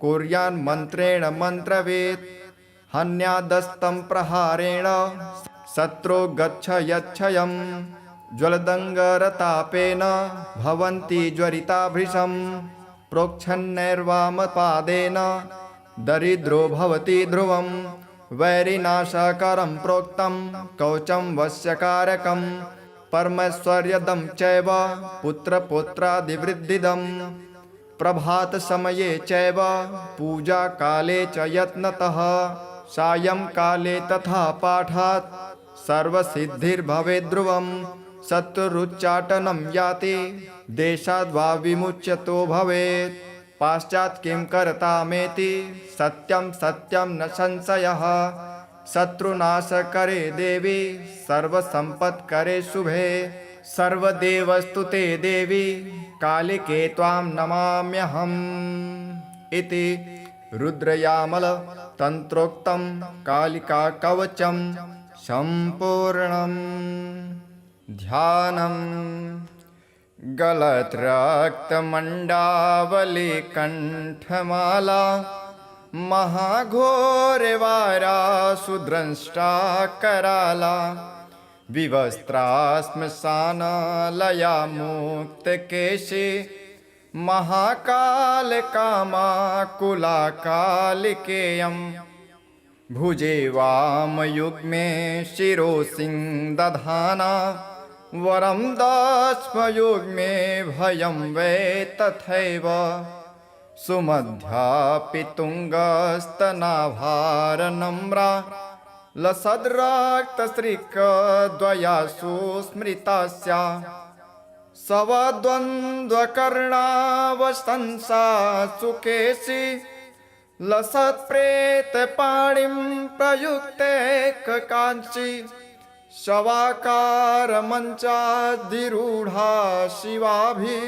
कुर्यान्मन्त्रेण मन्त्रवेत् हन्यादस्तं प्रहारेण शत्रो गच्छ यच्छयं ज्वलदङ्गरतापेन भवन्ति ज्वरिता भृशं प्रोक्षन्नैर्वामपादेन दरिद्रो भवति ध्रुवं वैरिनाशकरं प्रोक्तं कवचं वश्यकारकं परमैश्वर्यदं चैव पुत्रपुत्रादिवृद्धिदम् प्रभातसमये चैव पूजाकाले च यत्नतः सायंकाले तथा पाठात् सर्वसिद्धिर्भवेत् ध्रुवं शत्रुरुच्चाटनं याति देशाद्वा विमुच्यतो भवेत् पाश्चात् किं कर्तामेति सत्यं सत्यं न संशयः शत्रुनाश करे देवी सर्वसंपत् करे शुभे सर्वदेवस्तुते देवी कालिके त्वां नमाम्यहम् इति रुद्रयामल तंत्रोक्तं कालिका कवचं संपूर्णम्। ध्यानम् गलत्रक्तमण्डावली कंठमाला महाघोरवारा सुद्रंष्टा कराला विवस्त्राश्मशानालया मुक्तकेशी महाकालकामाकुला कालिकेयम् भुजे वामयुग्मे शिरोसिंहदधाना वरं दक्ष्मयुग्मे भयं वै तथैव सुमध्यापि तुङ्गस्तनाभारनम्रा लसद्रक्तश्रिकद्वयासु स्मृतास्या सवद्वन्द्वकर्णावशंसा सुकेशी लसत्प्रेतपाणिं प्रयुक्ते ककांक्षी शवाकारमञ्चाधिरूढा शिवाभिः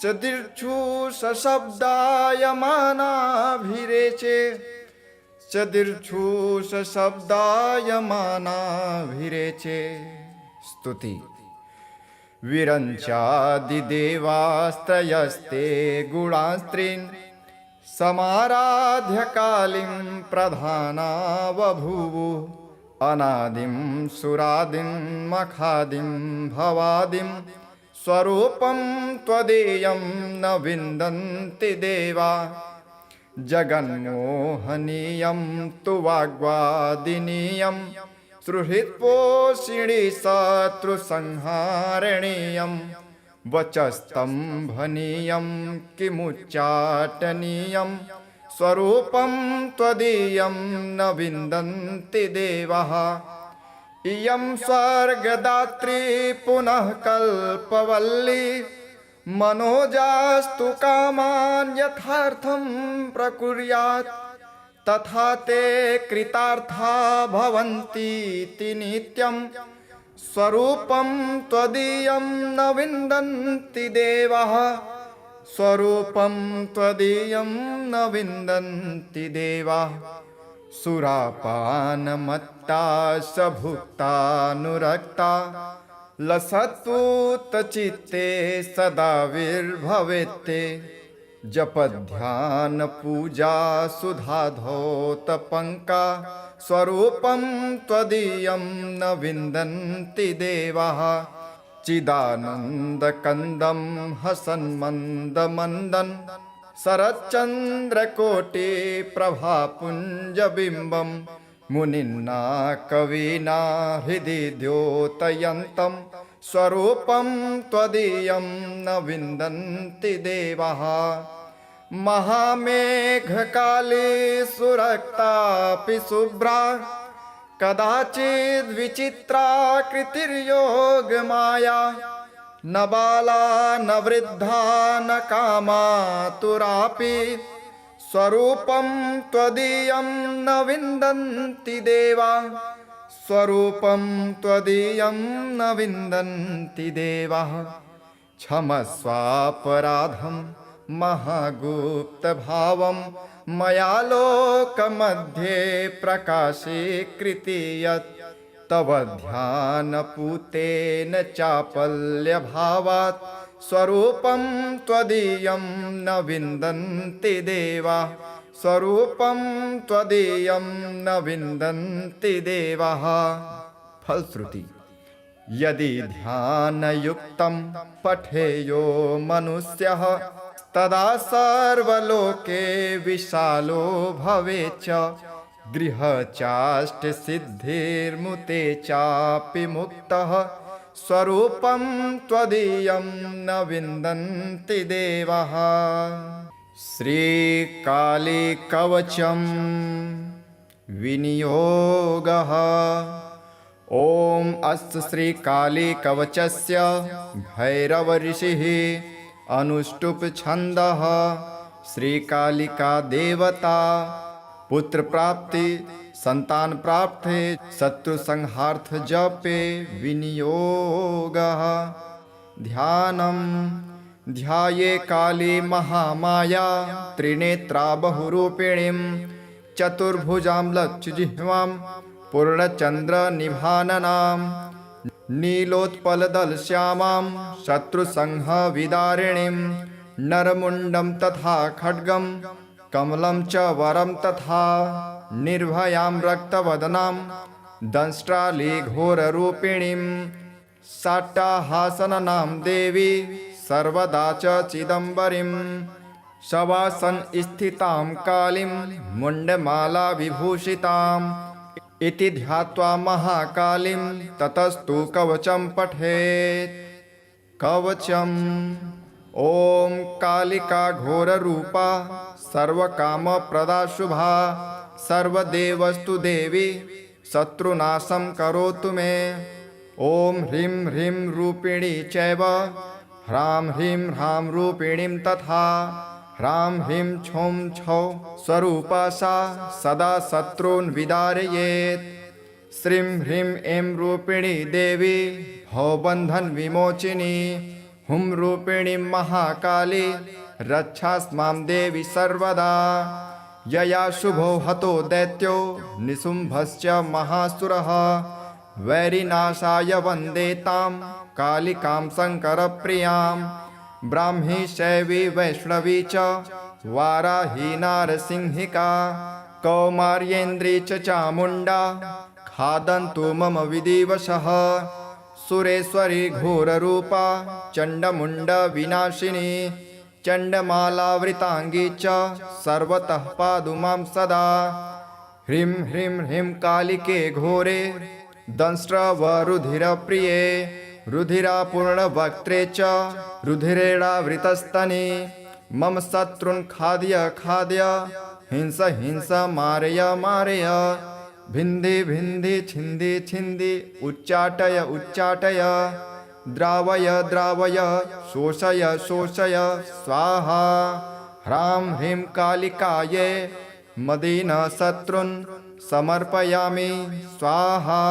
सदीर्घुशब्दायमानाभिरेचे सदीर्घुशब्दायमानाभिरेचे। स्तुति। विरञ्चादिदेवास्त्रयस्ते गुणास्त्रीन् समाराध्य कालीं प्रधाना बभूवुः अनादिं सुरादिं मखादिं भवादिं स्वरूपं त्वदीयं न विन्दन्ति देवा जगन्मोहनीयं तु वाग्वादिनीयं सुहृत्पोषिणी शत्रुसंहारणीयं वचस्तम्भनीयं किमुच्चाटनीयं स्वरूपं त्वदीयं न विन्दन्ति देवाः इयं स्वर्गदात्री पुनः कल्पवल्ली मनोजास्तु कामान् यथार्थं प्रकुर्यात् तथा ते कृतार्था भवन्तीति नित्यं स्वरूपं त्वदीयं न विन्दन्ति देवाः स्वरूपं त्वदीयं न विन्दन्ति देवाः सुरापानमत्ता सभुक्तानुरक्ता लसत्पूतचित्ते सदा विर्भवेत्ते जपध्यानपूजा सुधाधौतपङ्का स्वरूपं त्वदीयं न विन्दन्ति देवाः चिदानन्दकन्दं हसन्मन्दमन्दन् शरच्चन्द्रकोटिप्रभापुञ्जबिम्बं मुनिना कविना हृदि द्योतयन्तं स्वरूपं त्वदीयं न विन्दन्ति देवाः महामेघकाली सुरक्तापि शुभ्रा कदाचिद्विचित्राकृतिर्योगमाया न बाला न वृद्धा न कामातुरापि स्वरूपं त्वदीयं न विन्दन्ति देवा स्वरूपं त्वदीयं न विन्दन्ति देवाः क्षमस्वापराधं महागुप्तभावं मया लोकमध्ये प्रकाशीकृति यत् तव ध्यानपूतेन चापल्यभावात् स्वरूपं त्वदीयं न विन्दन्ति देवा स्वरूपं त्वदीयं न विन्दन्ति देवाः। फलश्रुति यदि ध्यानयुक्तं पठेयो मनुष्यः तदा सर्वलोके विशालो भवेच्च गृहचाष्टसिद्धिर्मुते चापि मुक्तः स्वरूपं त्वदीयं न विन्दन्ति देवाः। श्रीकालीकवचं विनियोगः। ॐ अस्य श्रीकालीकवचस्य भैरवऋषिः अनुष्टुप् छन्दः श्रीकालिका देवता पुत्रप्राप्ति संतान प्राप्ते शत्रु संहार्थ जपे विनियोगः ध्यानम् ध्याये काली महामाया त्रिनेत्रा बहुरूपिणीं चतुर्भुजां लक्षजिह्वां पूर्णचन्द्रनिभाननां नीलोत्पलदलश्यामां शत्रुसंहविदारिणीं नरमुण्डं तथा खड्गं कमलं च वरं तथा निर्भयां रक्तवदनां दंष्ट्रालीघोररूपिणीं साट्टाहासननां देवी सर्वदा च चिदम्बरीं शवासन स्थितां कालीं मुण्डमाला विभूषिताम् इति ध्यात्वा महाकालीं ततस्तु कवचं पठेत् कवचम् ॐ कालिका घोररूपा सर्वकामप्रदा शुभा सर्वदेवस्तु देवी शत्रुनाशं करोतु मे ॐ ह्रीं ह्रीं रूपिणी चैव ह्रां ह्रीं ह्रां रूपिणीं तथा ह्रां ह्रीं छौं छौ स्वरूपा सा सदा शत्रून् विदारयेत् श्रीं ह्रीं ऐं रूपिणी देवी भवबन्धन विमोचिनी हुं रूपिणी महाकाली रक्षास्मां देवी सर्वदा यया शुभो हतो दैत्यो निशुम्भश्च महासुरः वैरिनाशाय वन्दे तां कालिकां शङ्करप्रियां ब्राह्मी शैवी वैष्णवी च वाराही नारसिंहिका कौमार्येन्द्री च चामुण्डा खादन्तु मम विधिवशः सुरेश्वरी घोररूपा चण्डमुण्डविनाशिनी चण्डमालावृताङ्गी च सर्वतः पातु मां सदा ह्रीं ह्रीं ह्रीं कालिके घोरे दंष्ट्रवरुधिरप्रिये रुधिरापूर्णवक्त्रे च रुधिरेणावृतस्तने मम शत्रून् खादय खादय हिंस हिंस मारय मारय भिन्धि भिन्धि छिन्दि छिन्दि उच्चाटय उच्चाटय द्रावय द्रावय शोषय शोषय स्वाहा ह्रां ह्रीं कालिकायै मदीन शत्रून् समर्पयामि स्वाहा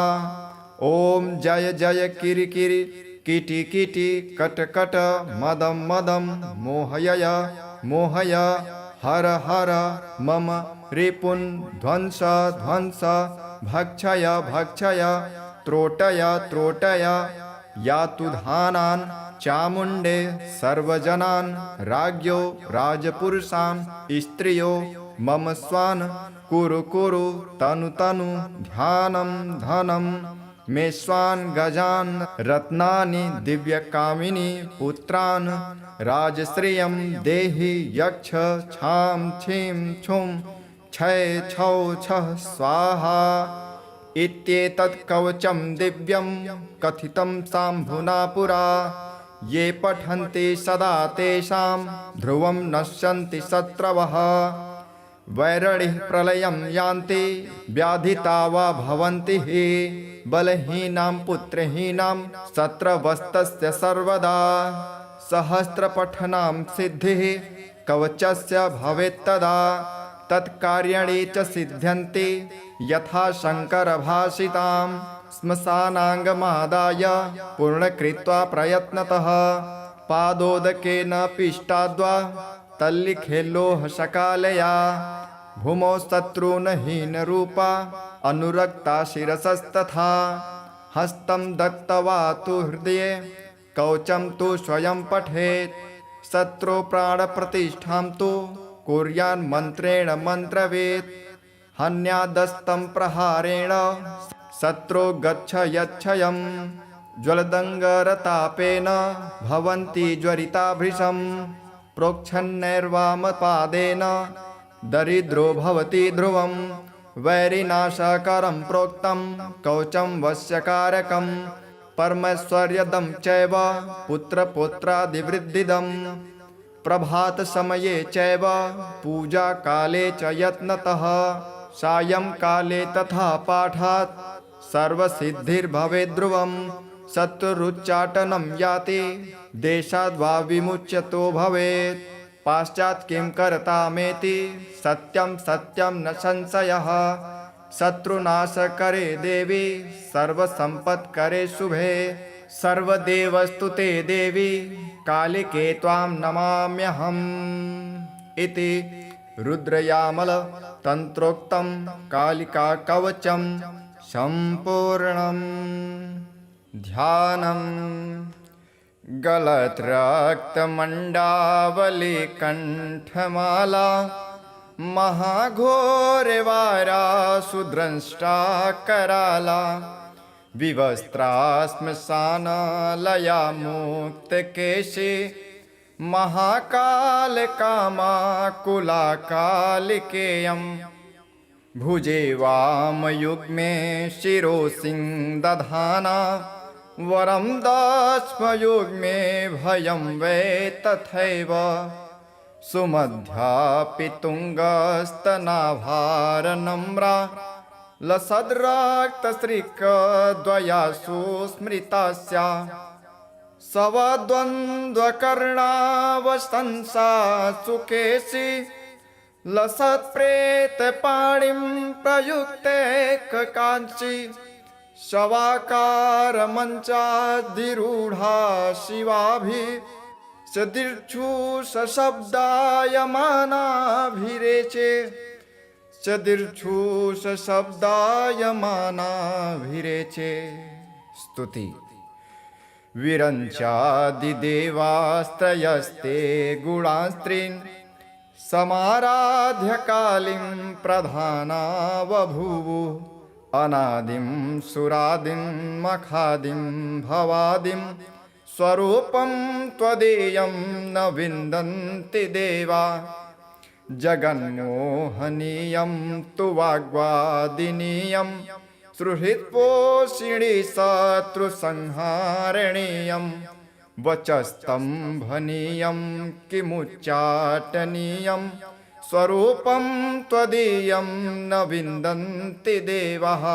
ॐ जय जय किरिकिरि किटि किटि कट कट मदं मदं मोहय मोहय हर हर मम रिपुन् ध्वंस ध्वंस भक्षय भक्षय त्रोटय त्रोटय यातु धानान् चामुण्डे सर्वजनान् राज्ञो राजपुरुषान् स्त्रियो मम स्वान् कुरु कुरु तनु तनु ध्यानं धनं मे स्वान् गजान् रत्नानि दिव्यकामिनी पुत्रान् राजश्रियं देहि यक्ष छां छीं छुं छय छौ छः स्वाहा इत्येतत् कवचं दिव्यं कथितं शाम्भुना पुरा ये पठन्ति सदा तेषां ध्रुवं नश्यन्ति शत्रवः वैरणिः प्रलयं यान्ति व्याधिता वा भवन्ति हि बलहीनां पुत्रहीनां शत्रवस्तस्य सर्वदा सहस्रपठनां सिद्धिः कवचस्य भवेत्तदा तत्कार्याणि च सिद्ध्यन्ति यथा शङ्करभाषितां श्मशानाङ्गमादाय पूर्णकृत्वा प्रयत्नतः पादोदकेन पिष्टाद्वा तल्लिखेल्लोहशकालया भूमौ शत्रुनहीनरूपा अनुरक्ता शिरसस्तथा हस्तं दत्त्वा तु हृदये कवचं तु स्वयं पठेत् शत्रुप्राणप्रतिष्ठां तु कुर्यान्मन्त्रेण मन्त्रवेत् हन्यादस्तं प्रहारेण शत्रो गच्छ यच्छयं ज्वलदङ्गरतापेन भवन्ति ज्वरिता भृशं प्रोक्षन्नैर्वामपादेन दरिद्रो भवति ध्रुवं वैरिनाशकरं प्रोक्तं कवचं वश्यकारकं परमैश्वर्यदं चैव पुत्रपुत्रादिवृद्धिदम् प्रभातसमये चैव पूजाकाले च यत्नतः सायंकाले तथा पाठात् सर्वसिद्धिर्भवेत् ध्रुवं शत्रुरुच्चाटनं याति देशाद्वा विमुच्यतो भवेत् पाश्चात् किं कर्तामेति सत्यं सत्यं न संशयः शत्रुनाश करे देवी सर्वसंपत् करे शुभे सर्वदेवस्तुते देवी कालिके त्वां नमाम्यहम् इति रुद्रयामल तंत्रोक्तं कालिका कवचं संपूर्णम्। ध्यानम् गलत्रक्तमण्डावली कण्ठमाला महाघोरवारा सुद्रष्टा कराला विवस्त्रा श्मशानालया मुक्तकेशी महाकालकामाकुला कालिकेयम् भुजे वामयुग्मे शिरोसिंहदधाना वरं दक्ष्मयुग्मे भयं वै तथैव सुमध्यापि तुङ्गस्तनाभारनम्रा लसद्रक्तश्रिकद्वयासु स्मृतास्या सवद्वन्द्वकर्णावशंसा सुकेशी लसत्प्रेतपाणिं प्रयुक्ते काञ्ची शवाकारमञ्चाधिरूढा शिवाभिः सदीर्घुशब्दायमानाभिरेचे सदीर्घुशब्दायमानाभिरेचे। स्तुति। विरञ्चादिदेवास्त्रयस्ते गुणास्त्रीन् समाराध्य कालीं प्रधाना बभूवुः अनादिं सुरादिं मखादिं भवादिं स्वरूपं त्वदीयं न विन्दन्ति देवा जगन्मोहनीयं तु वाग्वादिनीयं सुहृत्पोषिणी शत्रुसंहारणीयं वचस्तम्भनीयं किमुच्चाटनीयं स्वरूपं त्वदीयं न विन्दन्ति देवाः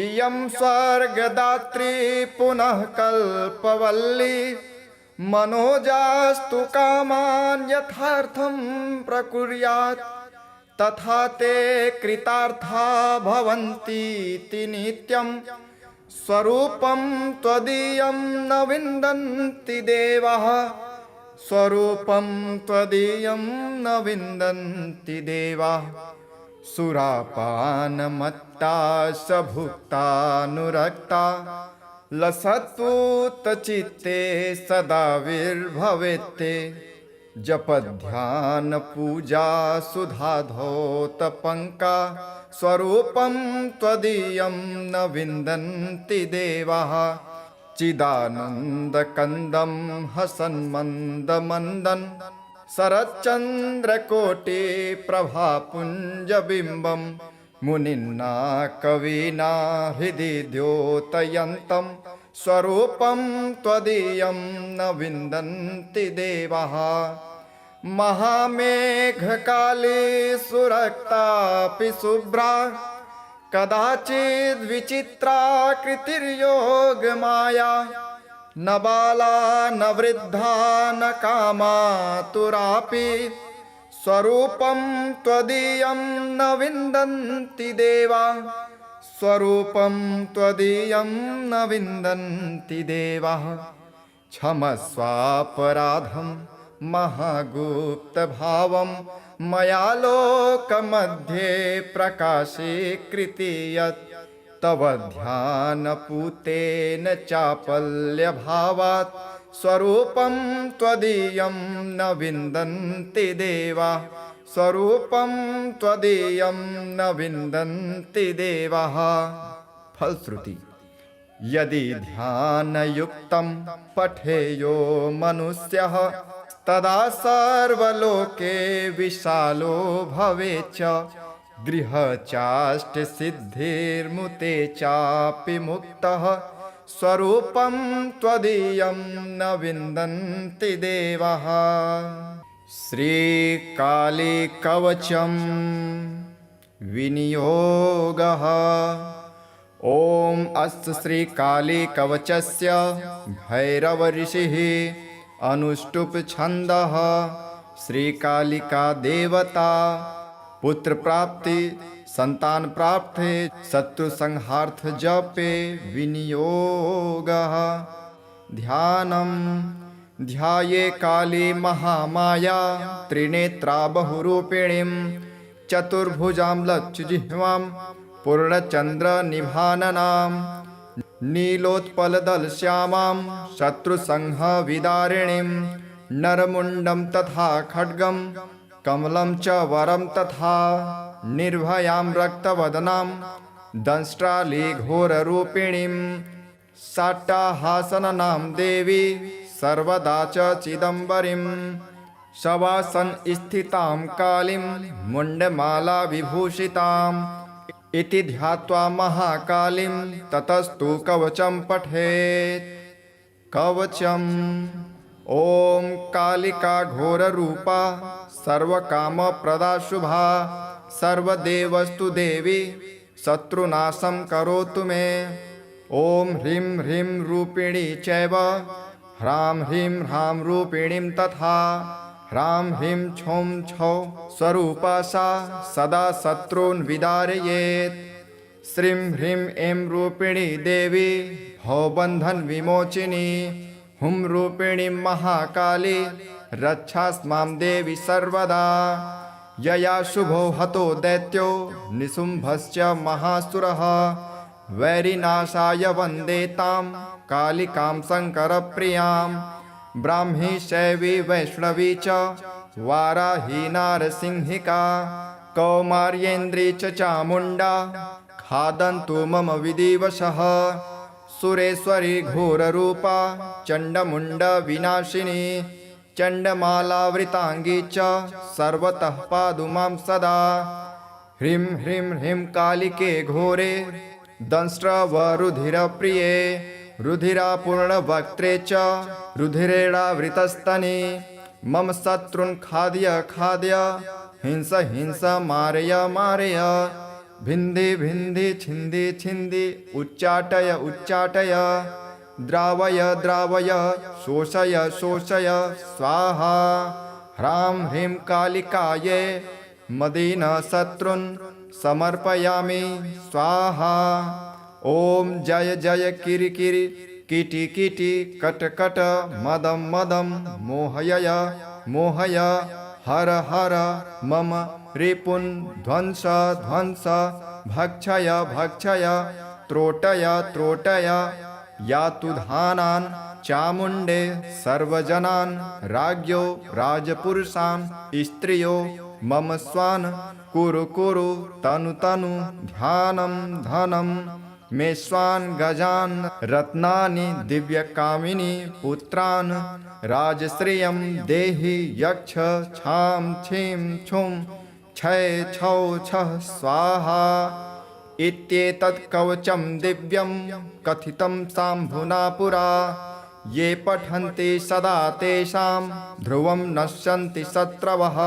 इयं स्वर्गदात्री पुनः कल्पवल्ली मनोजास्तु कामान् यथार्थं प्रकुर्यात् तथा ते कृतार्था भवन्तीति नित्यं स्वरूपं त्वदीयं न विन्दन्ति देवाः स्वरूपं त्वदीयं न विन्दन्ति देवाः सुरापानमत्ता सभुक्तानुरक्ता लसत्पूतचित्ते सदा विर्भवेत्ते जपध्यानपूजा सुधाधौतपङ्का स्वरूपं त्वदीयं न विन्दन्ति देवाः चिदानन्दकन्दं हसन्मन्दमन्दन् शरच्चन्द्रकोटिप्रभापुञ्जबिम्बं मुनिना कविना हृदि द्योतयन्तं स्वरूपं त्वदीयं न विन्दन्ति देवाः महामेघकाली सुरक्तापि शुभ्रा कदाचिद्विचित्राकृतिर्योगमाया न बाला न वृद्धा न कामातुरापि स्वरूपं त्वदीयं न विन्दन्ति देवा स्वरूपं त्वदीयं न विन्दन्ति देवाः क्षमस्वापराधं महागुप्तभावं मया लोकमध्ये प्रकाशीकृति यत् तव ध्यानपूतेन चापल्यभावात् स्वरूपं त्वदीयं न विन्दन्ति देवाः स्वरूपं त्वदीयं न विन्दन्ति देवाः। फलश्रुति यदि ध्यानयुक्तं पठेयो मनुष्यः तदा सर्वलोके विशालो भवेच्च गृहचाष्टसिद्धिर्मुते चापि मुक्तः स्वरूपं त्वदीयं न विन्दन्ति देवाः। श्रीकालीकवचं विनियोगः। ॐ अस्य श्रीकालीकवचस्य भैरवऋषिः अनुष्टुप् छन्दः श्रीकालिका देवता पुत्रप्राप्ति संतान प्राप्ते शत्रु संहार्थ जपे विनियोगः ध्यानम् ध्याये काली महामाया त्रिनेत्रा बहुरूपिणीं चतुर्भुजां लक्षजिह्वां पूर्णचन्द्रनिभाननां नीलोत्पलदलश्यामां शत्रुसंहविदारिणीं नरमुण्डं तथा खड्गं कमलं च वरं तथा निर्भयां रक्तवदनां दंष्ट्रालीघोररूपिणीं साट्टाहासननां देवी सर्वदा च चिदम्बरीं शवासन स्थितां कालीं मुण्डमाला विभूषिताम् इति ध्यात्वा महाकालीं ततस्तु कवचं पठेत् कवचम् ॐ कालिका घोररूपा सर्वकामप्रदा शुभा सर्वदेवस्तु देवी शत्रुनाशं करोतु मे ॐ ह्रीं ह्रीं रूपिणी चैव ह्रां ह्रीं ह्रां रूपिणीं तथा ह्रां ह्रीं छौं छौ स्वरूपा सा सदा शत्रून् विदारयेत् श्रीं ह्रीं ऐं रूपिणी देवी भवबन्धन विमोचिनी हुं रूपिणीं महाकाली रक्षास्मां देवी सर्वदा यया शुभो हतो दैत्यो निशुम्भश्च महासुरः वैरिनाशाय वन्दे तां कालिकां शङ्करप्रियां ब्राह्मी शैवी वैष्णवी च वाराही नारसिंहिका कौमार्येन्द्री च चामुण्डा खादन्तु मम विधिवशः सुरेश्वरी घोररूपा चण्डमुण्डविनाशिनी चण्डमालावृताङ्गी च सर्वतः पातु मां सदा ह्रीं ह्रीं ह्रीं कालिके घोरे दंष्ट्रवरुधिरप्रिये रुधिरापूर्णवक्त्रे च रुधिरेणावृतस्तने मम शत्रून् खादय खादय हिंस हिंस मारय मारय भिन्धि भिन्धि छिन्धि छिन्धि उच्चाटय उच्चाटय द्रावय द्रावय शोषय शोषय स्वाहा ह्रां ह्रीं कालिकायै मदीन शत्रुन् समर्पयामि स्वाहा ॐ जय जय किरिकिरि किटि किटि कट कट मदं मदं मोहय मोहय हर हर मम रिपुन् ध्वंस ध्वंस भक्षय भक्षय त्रोटय त्रोटय यातु धानान् चामुण्डे सर्वजनान् राज्ञो राजपुरुषान् स्त्रियो मम स्वान् कुरु कुरु तनु तनु ध्यानं धनं मे स्वान् गजान् रत्नानि दिव्यकामिनी पुत्रान् राजश्रियं देहि यक्ष छां छीं छुं छय छौ छः स्वाहा इत्येतत् कवचं दिव्यं कथितं शाम्भुना पुरा ये पठन्ति सदा तेषां ध्रुवं नश्यन्ति शत्रवः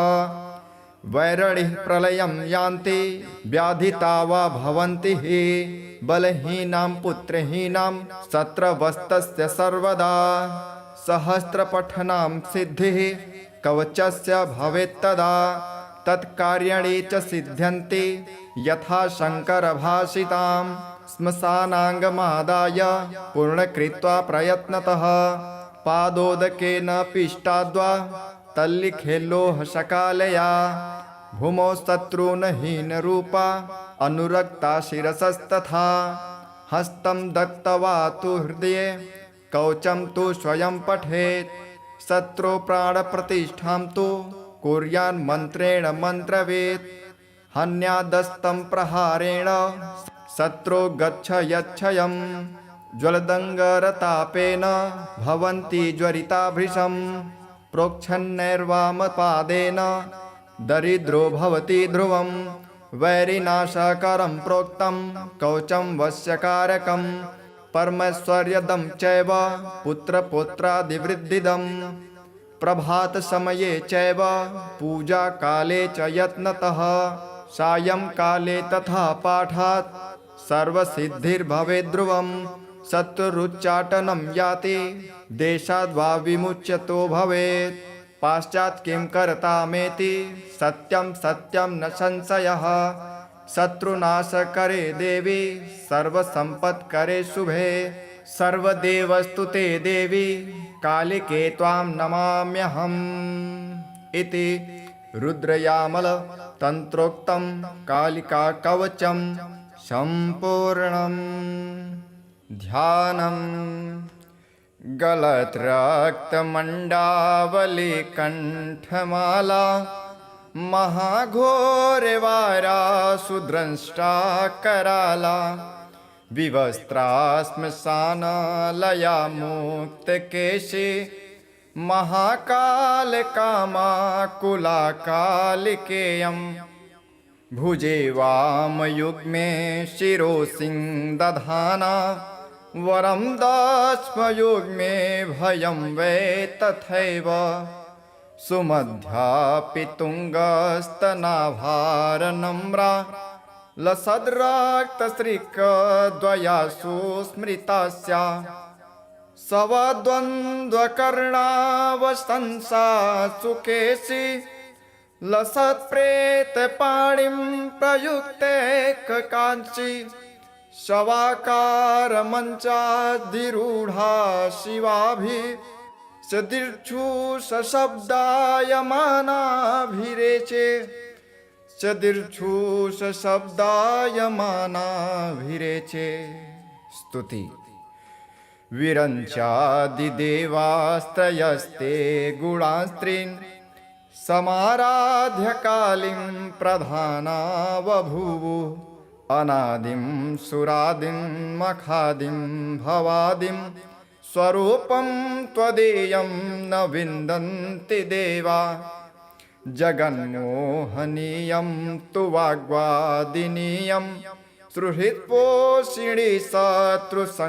वैरणिः प्रलयं यान्ति व्याधिता वा भवन्ति हि बलहीनां पुत्रहीनां शत्रवस्तस्य सर्वदा सहस्रपठनां सिद्धिः कवचस्य भवेत्तदा तत्कार्याणि च सिद्ध्यन्ति यथा शङ्करभाषितां श्मशानाङ्गमादाय पूर्णकृत्वा प्रयत्नतः पादोदकेन पिष्टाद्वा तल्लिखेल्लोहशकालया भूमौ शत्रुनहीनरूपा अनुरक्ता शिरसस्तथा हस्तं दत्त्वा तु हृदये कवचं तु स्वयं पठेत् शत्रुप्राणप्रतिष्ठां तु कुर्यान्मन्त्रेण मन्त्रवेत् हन्यादस्तं प्रहारेण शत्रो गच्छ यच्छयं ज्वलदङ्गरतापेन भवन्ति ज्वरिता भृशं प्रोक्षन्नैर्वामपादेन दरिद्रो भवति ध्रुवं वैरिनाशकरं प्रोक्तं कवचं वश्यकारकं परमैश्वर्यदं चैव पुत्रपुत्रादिवृद्धिदम् प्रभातसमये चैव पूजाकाले च यत्नतः सायंकाले तथा पाठात् सर्वसिद्धिर्भवेद्ध्रुवं शत्रुरुच्चाटनं याति देशाद्वा विमुच्यतो भवेत् पाश्चात् किं कर्तामेति सत्यं सत्यं न संशयः शत्रुनाश करे देवी सर्वसंपत् करे शुभे सर्वदेवस्तु ते देवी कालिके त्वां नमाम्यहम् इति रुद्रयामल तंत्रोक्तं कालिका कवचं सम्पूर्णम् ध्यानम् गलत्रक्तमण्डावली कण्ठमाला महाघोरवारा सुद्रष्टा कराला विवस्त्रा श्मशानालया मुक्तकेशी महाकालकामाकुला कालिकेयम् भुजे वामयुग्मे शिरोसिंहदधाना वरं दस्मयुग्मे भयं वै तथैव सुमध्यापि तुङ्गस्तनाभारनम्रा लसद्रक्तश्रिकद्वयासु स्मृतास्या सवद्वन्द्वकर्णावशंसा सुकेशी लसत्प्रेतपाणिं प्रयुक्ते काञ्ची शवाकारमञ्चाधिरूढा शिवाभिः सदीर्घुशब्दायमानाभिरेचे सदीर्घुशब्दायमानाभिरेचे स्तुति विरञ्चादिदेवास्त्रयस्ते गुणास्त्रीन् समाराध्य कालीं प्रधाना बभूवुः अनादिं सुरादिं मखादिं भवादिं स्वरूपं त्वदीयं न विन्दन्ति देवा जगन्मोहनीयं तु वाग्वादिनीयं सुहृत्पोषिणी शत्रुसंहारणीयं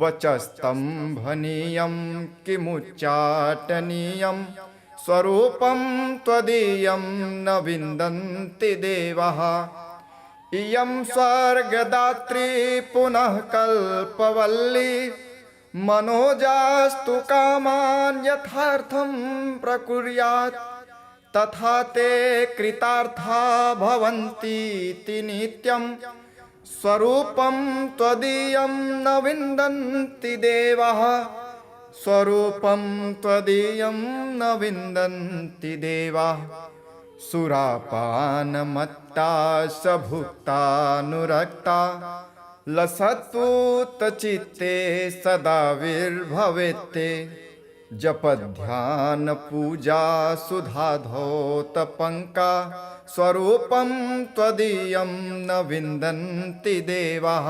वचस्तम्भनीयं किमुच्चाटनीयं स्वरूपं त्वदीयं न विन्दन्ति देवाः इयं स्वर्गदात्री पुनः कल्पवल्ली मनोजास्तु कामान् यथार्थं प्रकुर्यात् तथा ते कृतार्था भवन्तीति नित्यं स्वरूपं त्वदीयं न विन्दन्ति देवाः स्वरूपं त्वदीयं न विन्दन्ति देवाः सुरापानमत्ता सभुक्तानुरक्ता लसत्पूतचित्ते सदा विर्भवेत्ते जपध्यानपूजा सुधाधौतपङ्का स्वरूपं त्वदीयं न विन्दन्ति देवाः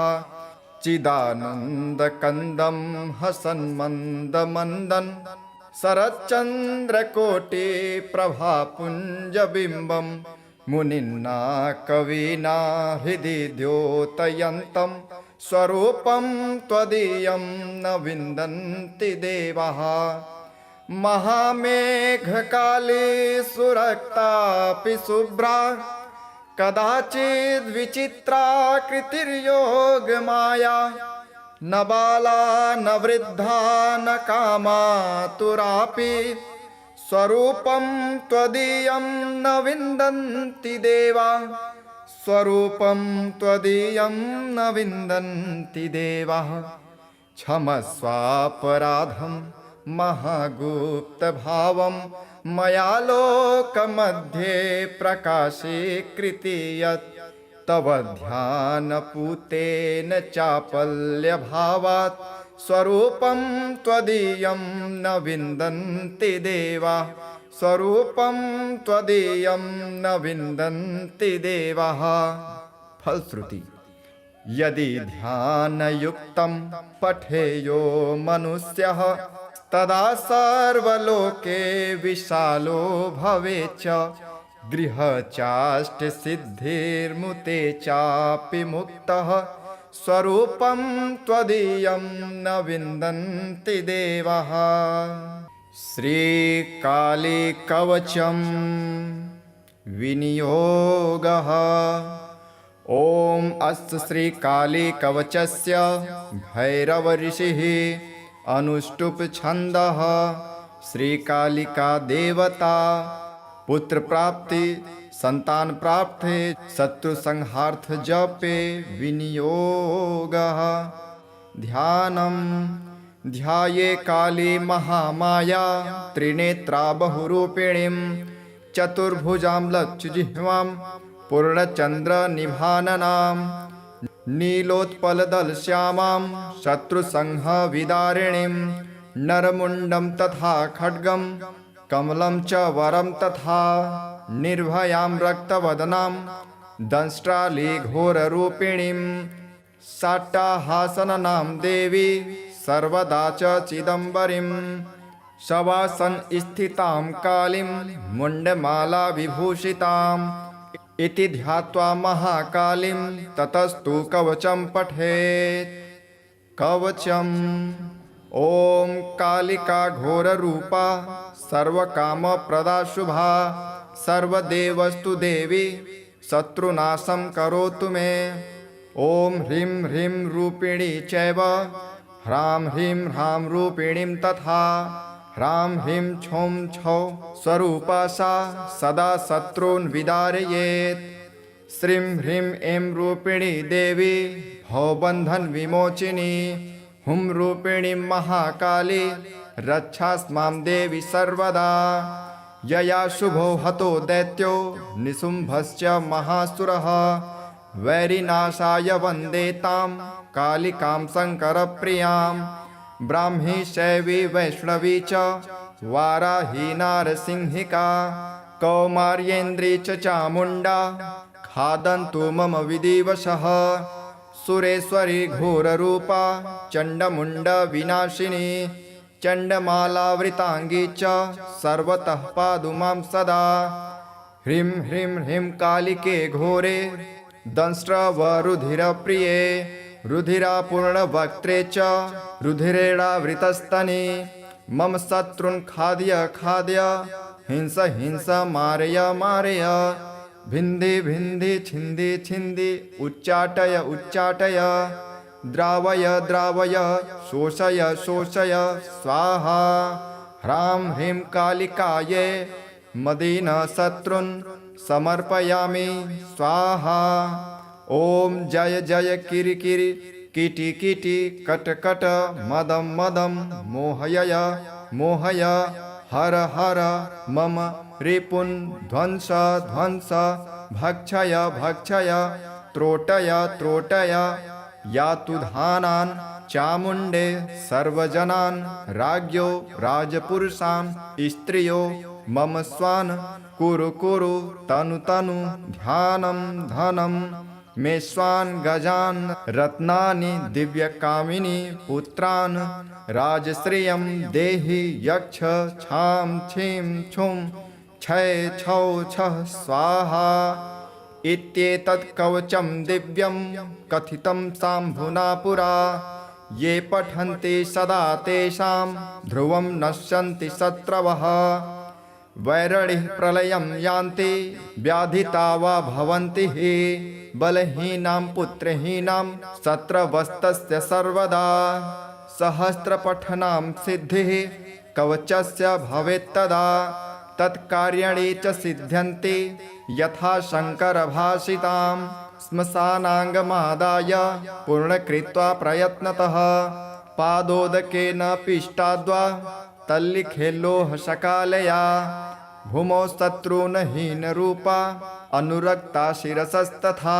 चिदानन्दकन्दं हसन्मन्दमन्दन् शरच्चन्द्रकोटिप्रभापुञ्जबिम्बं मुनिना कविना हृदि द्योतयन्तं स्वरूपं त्वदीयं न विन्दन्ति देवाः महामेघकाली सुरक्तापि शुभ्रा कदाचिद्विचित्राकृतिर्योगमाया न बाला न वृद्धा न कामातुरापि स्वरूपं त्वदीयं न विन्दन्ति देवा स्वरूपं त्वदीयं न विन्दन्ति देवाः क्षमस्वापराधं महागुप्तभावं मया लोकमध्ये प्रकाशीकृति यत् तव ध्यानपूतेन चापल्यभावात् स्वरूपं त्वदीयं न विन्दन्ति देवाः स्वरूपं त्वदीयं न विन्दन्ति देवाः। फलश्रुति यदि ध्यानयुक्तं पठेयो मनुष्यः तदा सर्वलोके विशालो भवेच्च गृहचाष्टसिद्धिर्मुते चापि मुक्तः स्वरूपं त्वदीयं न विन्दन्ति देवाः। श्रीकालीकवचं विनियोगः। ॐ अस्य श्रीकालीकवचस्य भैरवऋषिः अनुष्टुप् छन्दः। श्रीकालिका देवता पुत्रप्राप्ति संतान प्राप्ते शत्रु संहार्थ जपे विनियोगः ध्यानम ध्याये काली महामाया त्रिनेत्रा बहुरूपिणीं चतुर्भुजां लक्षजिह्वां पूर्णचन्द्रनिभाननां नीलोत्पलदलश्यामां शत्रुसंहविदारिणीं नरमुण्डं तथा खड्गं कमलं च वरं तथा निर्भयां रक्तवदनां दंष्ट्रालीघोररूपिणीं साट्टाहासननां देवी सर्वदा च चिदम्बरीं शवासन स्थितां कालीं मुण्डमाला विभूषिताम् इति ध्यात्वा महाकालीं ततस्तु कवचं पठेत् कवचम् ॐ कालिका घोररूपा सर्वकामप्रदा शुभा सर्वदेवस्तु देवी शत्रुनाशं करोतु मे ॐ ह्रीं ह्रीं रूपिणी चैव ह्रां ह्रीं ह्रां रूपिणीं तथा ह्रां ह्रीं छौं छौ स्वरूपा सा सदा शत्रून् विदारयेत् श्रीं ह्रीं ऐं रूपिणी देवी भवबन्धन विमोचिनी हुं रूपिणी महाकाली रक्षास्मां देवी सर्वदा यया शुभो हतो दैत्यो निशुम्भश्च महासुरः वैरिनाशाय वन्दे तां कालिकां शङ्करप्रियां ब्राह्मी शैवी वैष्णवी च वाराही नारसिंहिका कौमार्येन्द्री च चामुण्डा खादन्तु मम विधिवशः सुरेश्वरी घोररूपा चण्डमुण्डविनाशिनी चण्डमालावृताङ्गी च सर्वतः पातु मां सदा ह्रीं ह्रीं ह्रीं कालिके घोरे दंष्ट्रवरुधिरप्रिये रुधिरापूर्णवक्त्रे च रुधिरेणावृतस्तने मम शत्रून् खादय खादय हिंस हिंस मारय मारय भिन्धि भिन्धि छिन्दि छिन्दि उच्चाटय उच्चाटय द्रावय द्रावय शोषय शोषय स्वाहा ह्रां ह्रीं कालिकायै मदीन शत्रुन् समर्पयामि स्वाहा ॐ जय जय किरिकिरि किटि किटि कट कट मदं मदं मोहय मोहय हर हर मम रिपुन् ध्वंस ध्वंस भक्षय भक्षय त्रोटय त्रोटय यातु धानान् चामुण्डे सर्वजनान् राज्ञो राजपुरुषान् स्त्रियो मम स्वान् कुरु कुरु तनु तनु ध्यानं धनं मे स्वान् गजान् रत्नानि दिव्यकामिनी पुत्रान् राजश्रियं देहि यक्ष छां छीं छुं छय छौ छः स्वाहा इत्येतत् कवचं दिव्यं कथितं शाम्भुना पुरा ये पठन्ति सदा तेषां ध्रुवं नश्यन्ति शत्रवः वैरणिः प्रलयं यान्ति व्याधिता वा भवन्ति हि बलहीनां पुत्रहीनां शत्रवस्तस्य सर्वदा सहस्रपठनां सिद्धिः कवचस्य भवेत्तदा तत्कार्याणि च सिद्ध्यन्ति यथा शङ्करभाषितां श्मशानाङ्गमादाय पूर्णकृत्वा प्रयत्नतः पादोदकेन पिष्टाद्वा तल्लिखेल्लोहशकालया भूमौ शत्रुनहीनरूपा अनुरक्ता शिरसस्तथा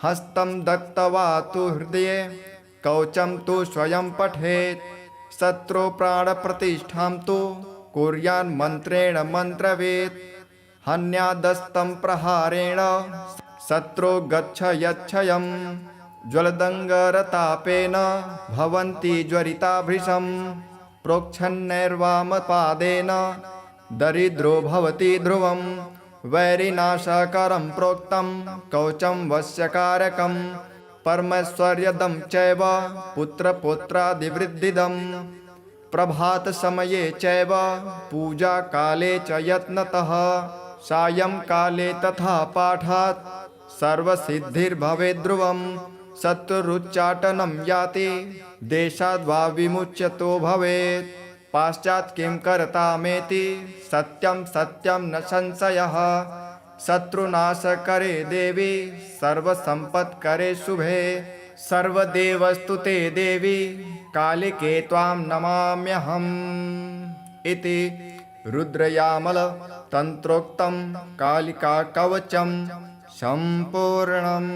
हस्तं दत्त्वा तु हृदये कवचं तु स्वयं पठेत् शत्रुप्राणप्रतिष्ठां तु कुर्यान्मन्त्रेण मन्त्रवेत् हन्यादस्तं प्रहारेण शत्रो गच्छ यच्छयं ज्वलदङ्गरतापेन भवन्ति ज्वरिता भृशं प्रोक्षन्नैर्वामपादेन दरिद्रो भवति ध्रुवं वैरिनाशकरं प्रोक्तं कवचं वश्यकारकं परमैश्वर्यदं चैव पुत्रपुत्रादिवृद्धिदम् प्रभातसमये चैव पूजाकाले च यत्नतः सायंकाले तथा पाठात् सर्वसिद्धिर्भवेत् ध्रुवं शत्रुरुच्चाटनं याति देशाद्वा विमुच्यतो भवेत् पाश्चात् किं कर्तामेति सत्यं सत्यं न संशयः शत्रुनाशकरे देवी सर्वसम्पत्करे शुभे सर्वदेवस्तुते देवी कालिके त्वां नमाम्यहम् इति रुद्रयामल तन्त्रोक्तं कालिका कवचं सम्पूर्णम्।